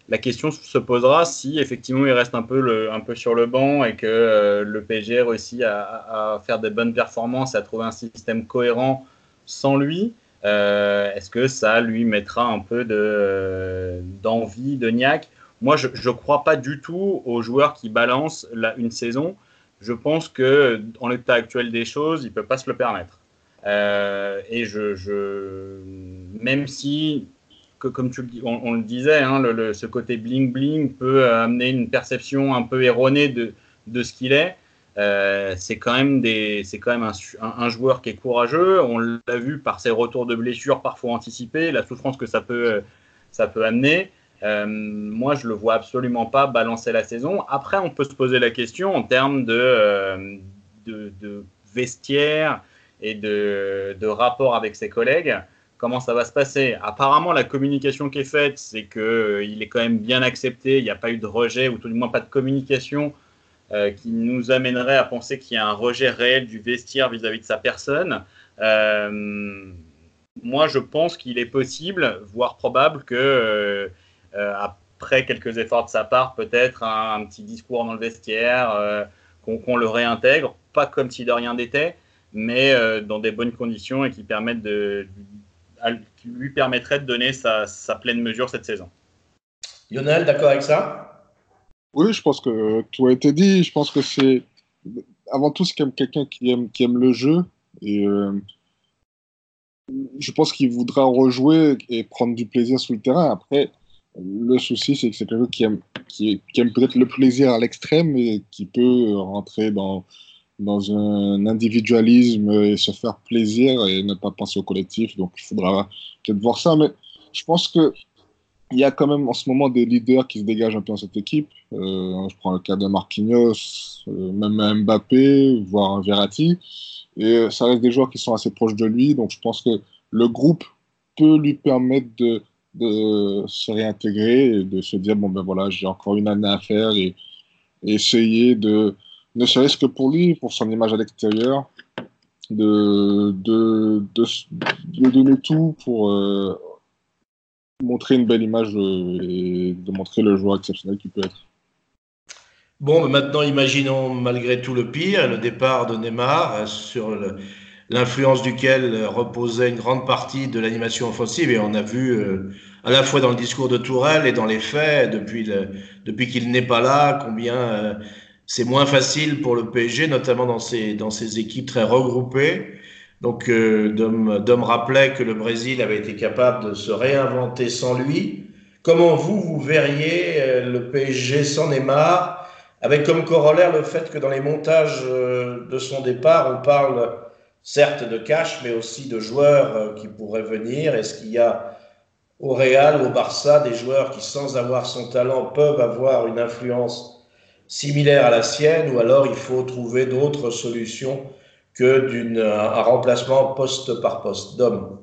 La question se posera si effectivement il reste un peu sur le banc et que le PSG réussit à faire des bonnes performances, à trouver un système cohérent sans lui. Est-ce que ça lui mettra un peu d'envie, de niaque? Moi, je ne crois pas du tout aux joueurs qui balancent une saison. Je pense qu'en l'état actuel des choses, il ne peut pas se le permettre. Même si, comme on le disait, hein, ce côté bling-bling peut amener une perception un peu erronée de ce qu'il est. C'est quand même un joueur qui est courageux. On l'a vu par ses retours de blessures parfois anticipés, la souffrance que ça peut amener. Moi, je le vois absolument pas balancer la saison. Après, on peut se poser la question en termes de vestiaire et de rapport avec ses collègues. Comment ça va se passer? Apparemment, la communication qui est faite, c'est qu'il est quand même bien accepté. Il n'y a pas eu de rejet, ou tout du moins pas de communication qui nous amènerait à penser qu'il y a un rejet réel du vestiaire vis-à-vis de sa personne. Moi, je pense qu'il est possible, voire probable, que après quelques efforts de sa part, peut-être un petit discours dans le vestiaire, qu'on le réintègre, pas comme si de rien n'était, mais dans des bonnes conditions et qui lui permettrait de donner sa pleine mesure cette saison. Lionel, d'accord avec ça? Oui, je pense que tout a été dit. Je pense que c'est avant tout c'est quelqu'un qui aime le jeu et je pense qu'il voudra rejouer et prendre du plaisir sur le terrain. Après, le souci c'est que c'est quelqu'un qui aime peut-être le plaisir à l'extrême et qui peut rentrer dans un individualisme et se faire plaisir et ne pas penser au collectif. Donc il faudra peut-être voir ça. Mais je pense que il y a quand même en ce moment des leaders qui se dégagent un peu dans cette équipe. Je prends le cas de Marquinhos, même Mbappé, voire Verratti. Et ça reste des joueurs qui sont assez proches de lui. Donc je pense que le groupe peut lui permettre de se réintégrer et de se dire, bon ben voilà, j'ai encore une année à faire et essayer ne serait-ce que pour lui, pour son image à l'extérieur, de donner tout pour montrer une belle image et de montrer le joueur exceptionnel qu'il peut être. Bon, maintenant, imaginons malgré tout le pire, le départ de Neymar, sur l'influence duquel reposait une grande partie de l'animation offensive. Et on a vu, à la fois dans le discours de Tourelle et dans les faits, depuis qu'il n'est pas là, combien c'est moins facile pour le PSG, notamment dans ces équipes très regroupées. Donc, Dom rappelait que le Brésil avait été capable de se réinventer sans lui. Comment vous verriez le PSG sans Neymar, avec comme corollaire le fait que dans les montages de son départ, on parle certes de cash, mais aussi de joueurs qui pourraient venir. Est-ce qu'il y a au Real, au Barça, des joueurs qui, sans avoir son talent, peuvent avoir une influence similaire à la sienne, ou alors il faut trouver d'autres solutions que un remplacement poste par poste d'homme?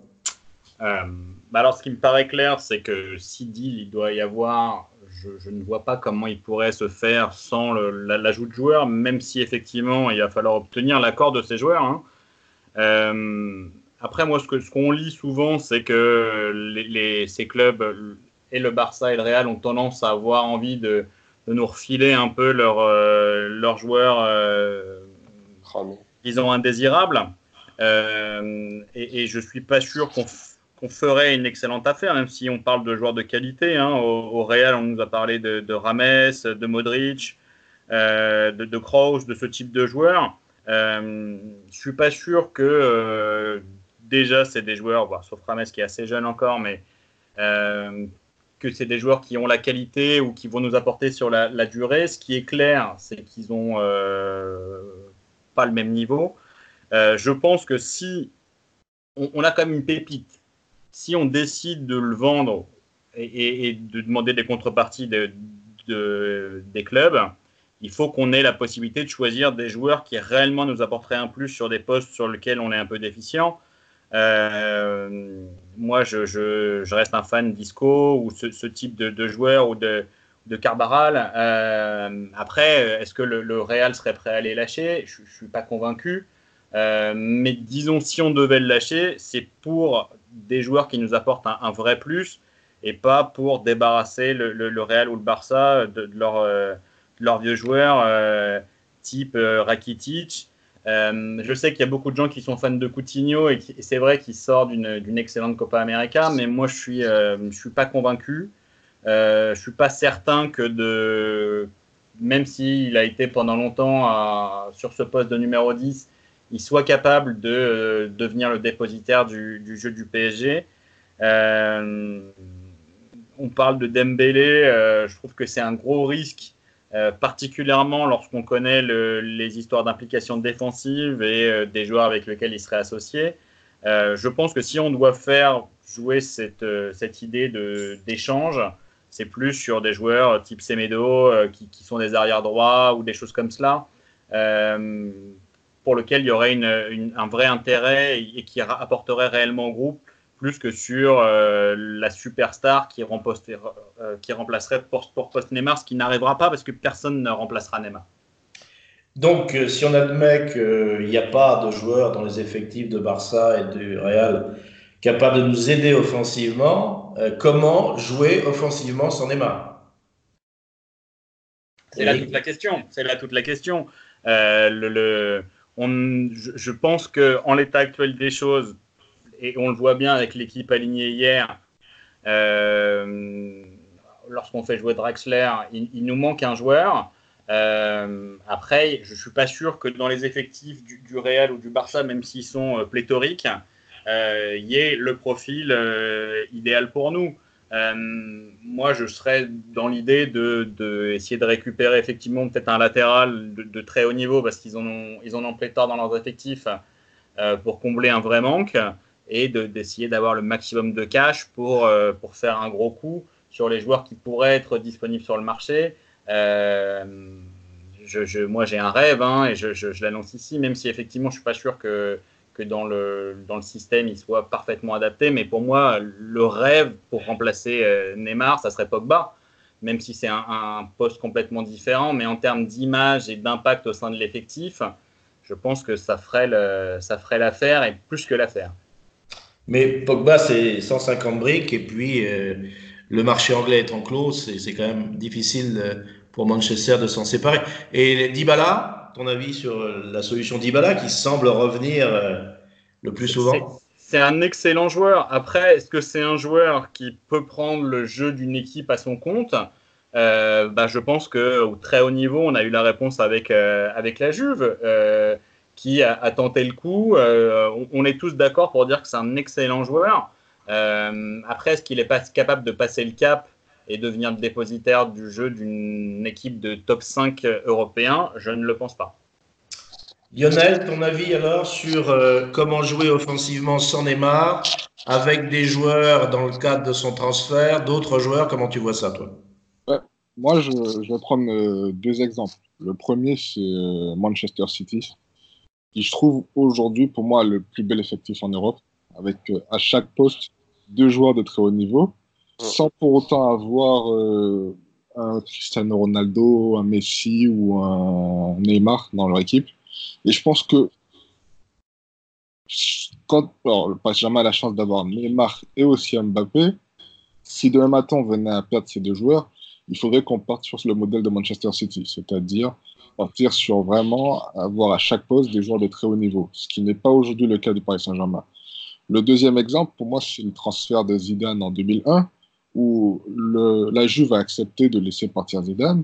Alors, ce qui me paraît clair, c'est que si deal il doit y avoir, je ne vois pas comment il pourrait se faire sans l'ajout de joueurs, même si effectivement il va falloir obtenir l'accord de ces joueurs. Hein. Après, moi, ce qu'on lit souvent, c'est que ces clubs, et le Barça et le Real, ont tendance à avoir envie de nous refiler un peu leurs joueurs, disons, indésirables. Et je ne suis pas sûr qu'on ferait une excellente affaire, même si on parle de joueurs de qualité. Hein. Au Real, on nous a parlé de Rames, de Modric, de Kroos, de ce type de joueurs. Je ne suis pas sûr que déjà c'est des joueurs, sauf Rames qui est assez jeune encore, mais que c'est des joueurs qui ont la qualité ou qui vont nous apporter sur la durée. Ce qui est clair, c'est qu'ils n'ont pas le même niveau. Je pense que si on a quand même une pépite, si on décide de le vendre et de demander des contreparties des clubs, il faut qu'on ait la possibilité de choisir des joueurs qui réellement nous apporteraient un plus sur des postes sur lesquels on est un peu déficient. Moi, je reste un fan d'Isco ou ce type de joueur ou de Carvajal. Après, est-ce que le Real serait prêt à les lâcher? Je ne suis pas convaincu. Mais disons, si on devait le lâcher, c'est pour des joueurs qui nous apportent un vrai plus et pas pour débarrasser le Real ou le Barça de leurs vieux joueurs type Rakitic. Je sais qu'il y a beaucoup de gens qui sont fans de Coutinho et c'est vrai qu'il sort d'une excellente Copa América, mais moi je suis pas convaincu. Je suis pas certain que même s'il a été pendant longtemps sur ce poste de numéro 10, il soit capable de devenir le dépositaire du jeu du PSG. On parle de Dembélé, je trouve que c'est un gros risque, particulièrement lorsqu'on connaît les histoires d'implication défensive et des joueurs avec lesquels il serait associé. Je pense que si on doit faire jouer cette idée d'échange, c'est plus sur des joueurs type Semedo qui sont des arrières droits ou des choses comme cela. Pour lequel il y aurait un vrai intérêt et qui apporterait réellement au groupe, plus que sur la superstar qui remplacerait pour poste Neymar, ce qui n'arrivera pas parce que personne ne remplacera Neymar. Donc, si on admet qu'il n'y a pas de joueurs dans les effectifs de Barça et du Real capables de nous aider offensivement, comment jouer offensivement sans Neymar? C'est là toute la question. Je pense qu'en l'état actuel des choses, et on le voit bien avec l'équipe alignée hier, lorsqu'on fait jouer Draxler, il nous manque un joueur. Après, je ne suis pas sûr que dans les effectifs du Real ou du Barça, même s'ils sont pléthoriques, il y ait le profil idéal pour nous. Moi, je serais dans l'idée d'essayer de récupérer effectivement peut-être un latéral de très haut niveau parce qu'ils en ont pléthore dans leurs effectifs pour combler un vrai manque et d'essayer d'avoir le maximum de cash pour faire un gros coup sur les joueurs qui pourraient être disponibles sur le marché. Moi, j'ai un rêve et je l'annonce ici, même si effectivement, je ne suis pas sûr que dans le système, il soit parfaitement adapté. Mais pour moi, le rêve pour remplacer Neymar, ça serait Pogba, même si c'est un poste complètement différent. Mais en termes d'image et d'impact au sein de l'effectif, je pense que ça ferait l'affaire et plus que l'affaire. Mais Pogba, c'est 150 briques et puis le marché anglais étant clos, c'est quand même difficile pour Manchester de s'en séparer. Et Dybala, ton avis sur la solution Dybala qui semble revenir le plus souvent? C'est un excellent joueur. Après, est-ce que c'est un joueur qui peut prendre le jeu d'une équipe à son compte? Je pense qu'au très haut niveau, on a eu la réponse avec la Juve, qui a tenté le coup. On est tous d'accord pour dire que c'est un excellent joueur. Après, est-ce qu'il n'est pas capable de passer le cap et devenir le dépositaire du jeu d'une équipe de top 5 européen? Je ne le pense pas. Lionel, ton avis alors sur comment jouer offensivement sans Neymar, avec des joueurs dans le cadre de son transfert, d'autres joueurs, comment tu vois ça toi? Moi, je vais prendre deux exemples. Le premier, c'est Manchester City, qui je trouve aujourd'hui, pour moi, le plus bel effectif en Europe, avec à chaque poste deux joueurs de très haut niveau, sans pour autant avoir un Cristiano Ronaldo, un Messi ou un Neymar dans leur équipe. Et je pense que alors, le Paris Saint-Germain a la chance d'avoir Neymar et aussi Mbappé. Si demain matin on venait à perdre ces deux joueurs, il faudrait qu'on parte sur le modèle de Manchester City, c'est-à-dire partir sur vraiment avoir à chaque poste des joueurs de très haut niveau, ce qui n'est pas aujourd'hui le cas du Paris Saint-Germain. Le deuxième exemple, pour moi, c'est le transfert de Zidane en 2001, où la Juve a accepté de laisser partir Zidane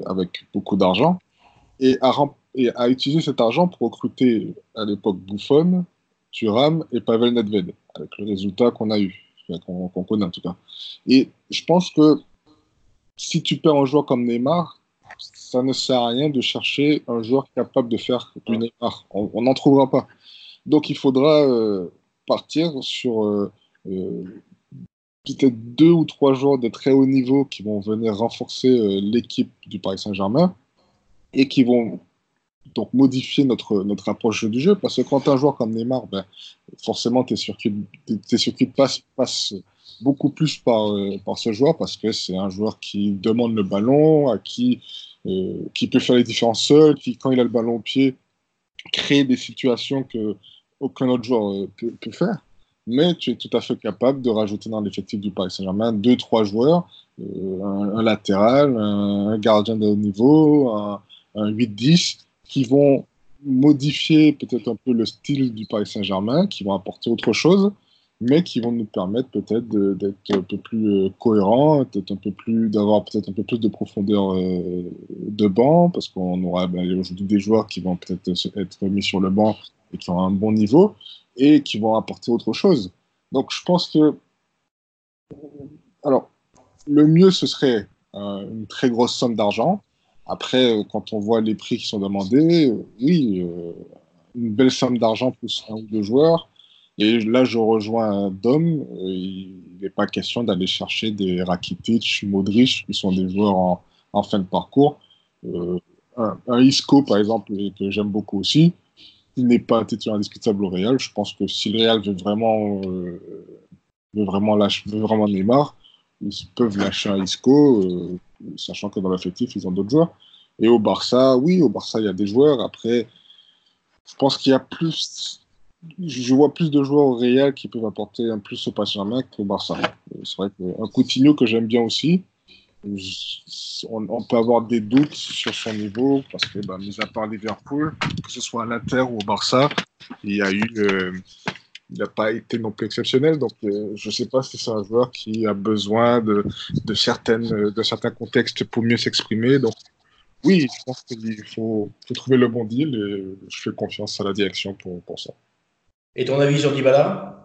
avec beaucoup d'argent et a utilisé cet argent pour recruter à l'époque Buffon, Thuram et Pavel Nedved, avec le résultat qu'on a eu, qu'on connaît en tout cas. Et je pense que si tu perds un joueur comme Neymar, ça ne sert à rien de chercher un joueur capable de faire du Neymar. On n'en trouvera pas. Donc il faudra partir sur peut-être deux ou trois joueurs de très haut niveau qui vont venir renforcer l'équipe du Paris Saint-Germain et qui vont donc modifier notre approche du jeu. Parce que quand un joueur comme Neymar, ben, forcément tes circuits passent beaucoup plus par ce joueur parce que c'est un joueur qui demande le ballon, qui peut faire les différences seul, qui, quand il a le ballon au pied, crée des situations que aucun autre joueur peut faire. Mais tu es tout à fait capable de rajouter dans l'effectif du Paris Saint-Germain deux, trois joueurs, un latéral, un gardien de haut niveau, un 8-10, qui vont modifier peut-être un peu le style du Paris Saint-Germain, qui vont apporter autre chose, mais qui vont nous permettre peut-être d'être un peu plus cohérents, d'avoir peut-être un peu plus de profondeur de banc, parce qu'on aura aujourd'hui des joueurs qui vont peut-être être mis sur le banc et qui ont un bon niveau, et qui vont apporter autre chose. Donc je pense que, alors, le mieux ce serait une très grosse somme d'argent. Après, quand on voit les prix qui sont demandés, oui, une belle somme d'argent plus un ou deux joueurs. Et là, je rejoins Dom. Il n'est pas question d'aller chercher des Rakitic, Modric, qui sont des joueurs en fin de parcours. Un Isco, par exemple, que j'aime beaucoup aussi, il n'est pas un titulaire indiscutable au Real. Je pense que si le Real veut vraiment Neymar, ils peuvent lâcher un Isco, sachant que dans l'effectif, ils ont d'autres joueurs. Et au Barça, oui, au Barça, il y a des joueurs. Après, je pense qu'il y a plus. Je vois plus de joueurs au Real qui peuvent apporter un plus au Paris Saint-Germain qu'au Barça. C'est vrai qu'un Coutinho que j'aime bien aussi, on peut avoir des doutes sur son niveau parce que, mis à part Liverpool, que ce soit à l'Inter ou au Barça, il n'a pas été non plus exceptionnel. Donc, je ne sais pas si c'est un joueur qui a besoin de certains contextes pour mieux s'exprimer. Donc, oui, je pense qu'il faut trouver le bon deal et je fais confiance à la direction pour ça. Et ton avis sur Dybala?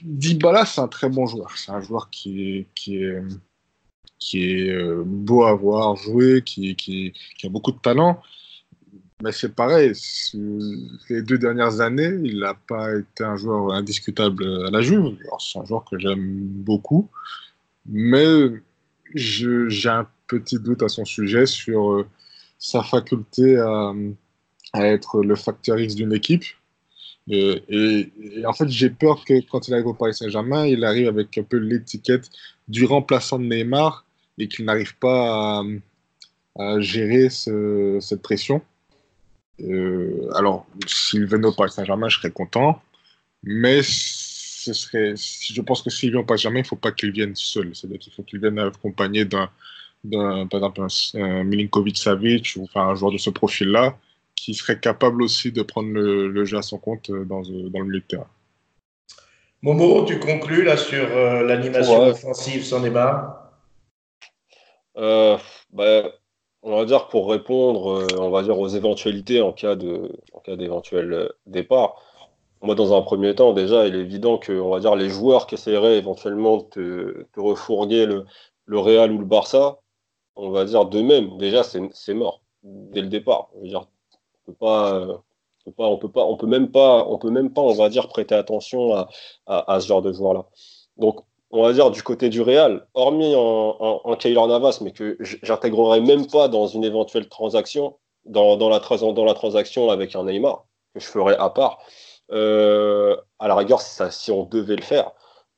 Dybala, c'est un très bon joueur. C'est un joueur qui est beau à voir jouer, qui a beaucoup de talent. Mais c'est pareil, les 2 dernières années, il n'a pas été un joueur indiscutable à la Juve. Alors, c'est un joueur que j'aime beaucoup, mais j'ai un petit doute à son sujet sur sa faculté à être le facteur X d'une équipe. Et en fait, j'ai peur que quand il arrive au Paris Saint-Germain, il arrive avec un peu l'étiquette du remplaçant de Neymar et qu'il n'arrive pas à gérer cette pression. Alors, s'il venait au Paris Saint-Germain, je serais content, mais je pense que s'il vient au Paris Saint-Germain, il ne faut pas qu'il vienne seul. C'est-à-dire qu'il faut qu'il vienne accompagné par exemple, un Milinkovic-Savic ou enfin, un joueur de ce profil-là qui serait capable aussi de prendre le jeu à son compte dans le milieu de terrain. Momo, tu conclus là sur l'animation Ouais. offensive sans débat? Bah, on va dire pour répondre, on va dire aux éventualités en cas d'éventuel départ. Moi, dans un premier temps, déjà, il est évident que, on va dire, les joueurs qui essaieraient éventuellement de te refourguer le Real ou le Barça, on va dire d'eux-mêmes, déjà, c'est mort dès le départ. Je veux dire, on peut même pas, on va dire, prêter attention à ce genre de joueurs-là. Donc, on va dire, du côté du Real, hormis un Keylor Navas, mais que j'intégrerai même pas dans une éventuelle transaction, dans la transaction avec un Neymar, que je ferai à part, à la rigueur, si on devait le faire.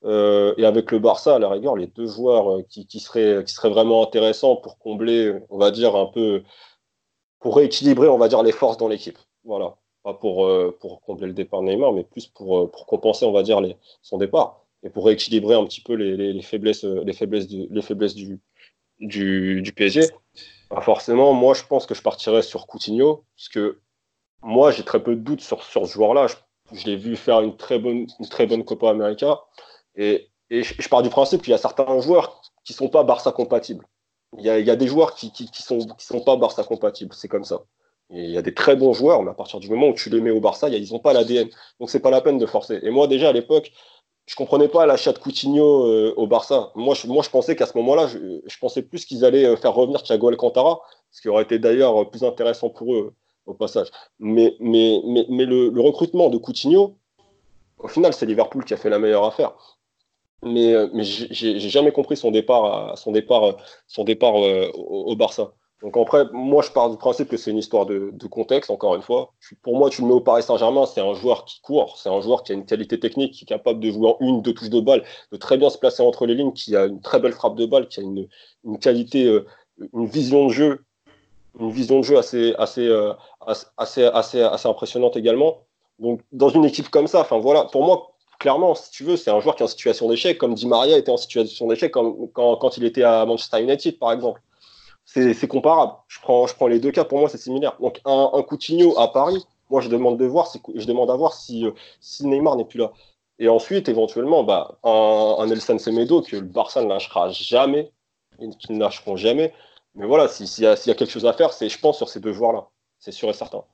Et avec le Barça, à la rigueur, les deux joueurs qui seraient vraiment intéressants pour combler, on va dire, un peu, pour rééquilibrer, on va dire, les forces dans l'équipe. Voilà. Pas pour combler le départ de Neymar, mais plus pour compenser, on va dire, son départ. Et pour rééquilibrer un petit peu les faiblesses du PSG. Bah forcément, moi, je pense que je partirais sur Coutinho, parce que moi, j'ai très peu de doutes sur ce joueur-là. Je l'ai vu faire une très bonne Copa América. Et je pars du principe qu'il y a certains joueurs qui ne sont pas Barça compatibles. Il y a des joueurs qui sont pas Barça compatibles. C'est comme ça. Et il y a des très bons joueurs, mais à partir du moment où tu les mets au Barça, ils n'ont pas l'ADN. Donc, c'est pas la peine de forcer. Et moi, déjà, à l'époque, je comprenais pas l'achat de Coutinho au Barça. Moi, je pensais qu'à ce moment-là, je pensais plus qu'ils allaient faire revenir Thiago Alcantara, ce qui aurait été d'ailleurs plus intéressant pour eux au passage. Mais le recrutement de Coutinho, au final, c'est Liverpool qui a fait la meilleure affaire. Mais j'ai jamais compris son départ au Barça. Donc après, moi je pars du principe que c'est une histoire de contexte, encore une fois. Pour moi, tu le mets au Paris Saint-Germain, c'est un joueur qui court, c'est un joueur qui a une qualité technique, qui est capable de jouer en une, deux touches de balle, de très bien se placer entre les lignes, qui a une très belle frappe de balle, qui a une qualité, une vision de jeu assez impressionnante également. Donc dans une équipe comme ça, enfin voilà, pour moi, clairement, si tu veux, c'est un joueur qui est en situation d'échec, comme Di Maria était en situation d'échec quand il était à Manchester United, par exemple. C'est comparable. Je prends les deux cas, pour moi, c'est similaire. Donc, un Coutinho à Paris, moi, je demande à voir si Neymar n'est plus là. Et ensuite, éventuellement, un Nelson Semedo que le Barça ne lâchera jamais, qu'ils ne lâcheront jamais. Mais voilà, s'il y a quelque chose à faire, c'est, je pense, sur ces deux joueurs-là. C'est sûr et certain.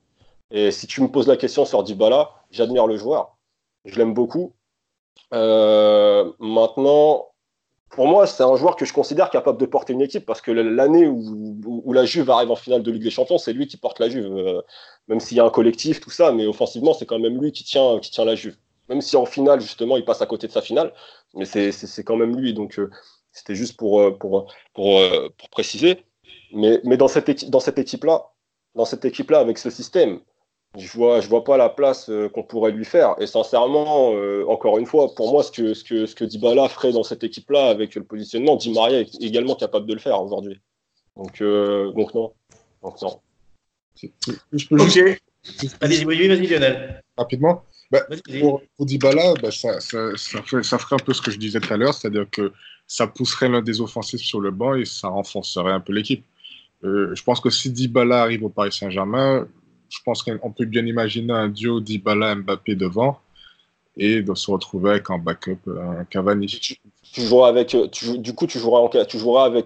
Et si tu me poses la question sur Dybala, j'admire le joueur. Je l'aime beaucoup. Maintenant, pour moi, c'est un joueur que je considère capable de porter une équipe parce que l'année où la Juve arrive en finale de Ligue des Champions, c'est lui qui porte la Juve. Même s'il y a un collectif, tout ça, mais offensivement, c'est quand même lui qui tient la Juve. Même si en finale, justement, il passe à côté de sa finale, mais c'est quand même lui. Donc, c'était juste pour préciser. Mais dans cette équipe-là, avec ce système, je vois pas la place qu'on pourrait lui faire. Et sincèrement, encore une fois, pour moi, ce que Dybala ferait dans cette équipe-là, avec le positionnement, Di Maria est également capable de le faire aujourd'hui. Donc non. Je peux juste... Vas-y, Lionel. Rapidement. Vas-y. Pour Dybala, ça ferait un peu ce que je disais tout à l'heure, c'est-à-dire que ça pousserait l'un des offensifs sur le banc et ça renforcerait un peu l'équipe. Je pense que si Dybala arrive au Paris Saint-Germain, je pense qu'on peut bien imaginer un duo Dybala-Mbappé devant et de se retrouver avec en backup un Cavani. Tu joueras avec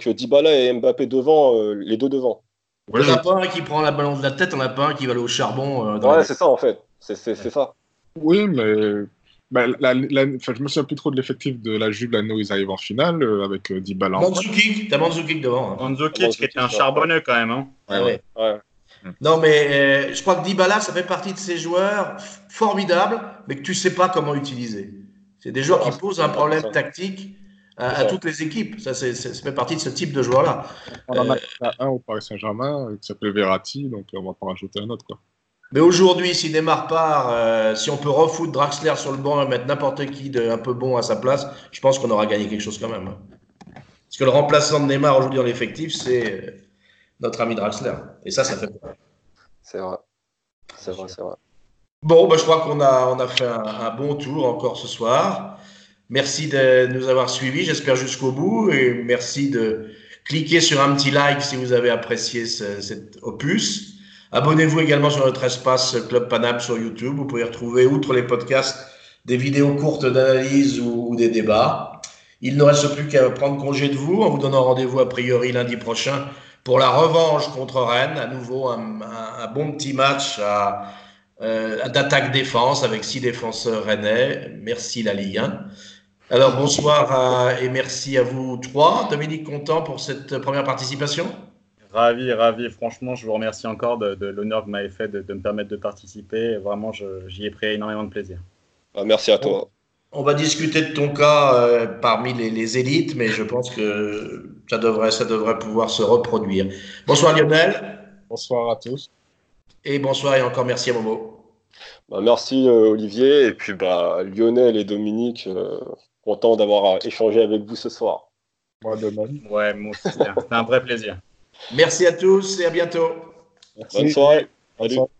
Dybala et Mbappé devant, les deux devant. Ouais, on n'a pas un qui prend la ballon de la tête, on n'a pas un qui va aller au charbon. C'est ça en fait. C'est ça. Oui, mais je me souviens plus trop de l'effectif de la Juve l'année où ils arrivent en finale avec Dybala. T'as Mandzukic devant. Mandzukic qui était un charbonneux quand même. Hein. Ouais. Non, mais je crois que Dybala, ça fait partie de ces joueurs formidables, mais que tu ne sais pas comment utiliser. C'est des joueurs qui posent un problème tactique à toutes les équipes. Ça fait partie de ce type de joueurs-là. On en a un au Paris Saint-Germain qui s'appelle Verratti, donc on va pas rajouter un autre, quoi. Mais aujourd'hui, si Neymar part, si on peut refoutre Draxler sur le banc et mettre n'importe qui un peu bon à sa place, je pense qu'on aura gagné quelque chose quand même. Parce que le remplaçant de Neymar aujourd'hui dans l'effectif, c'est notre ami Draxler. Et ça fait peur. C'est vrai. Bon, je crois qu'on a fait un bon tour encore ce soir. Merci de nous avoir suivis, j'espère jusqu'au bout. Et merci de cliquer sur un petit like si vous avez apprécié cet opus. Abonnez-vous également sur notre espace Club Paname sur YouTube. Vous pouvez retrouver, outre les podcasts, des vidéos courtes d'analyse ou des débats. Il ne reste plus qu'à prendre congé de vous en vous donnant rendez-vous a priori lundi prochain pour la revanche contre Rennes. À nouveau, un bon petit match d'attaque-défense avec 6 défenseurs rennais. Merci la Ligue 1. Alors bonsoir et merci à vous trois. Dominique, content pour cette première participation ? Ravi. Franchement, je vous remercie encore de l'honneur que vous m'avez fait de me permettre de participer. Vraiment, j'y ai pris énormément de plaisir. Merci à toi. On va discuter de ton cas parmi les élites, mais je pense que ça devrait pouvoir se reproduire. Bonsoir Lionel, Bonsoir à tous. et bonsoir et encore merci à Momo. Merci Olivier, et puis Lionel et Dominique, content d'avoir échangé avec vous ce soir. Moi de même. Ouais, moi aussi. C'était un vrai plaisir. Merci à tous et à bientôt. Merci. Bonne soirée. Bonne Salut. soirée.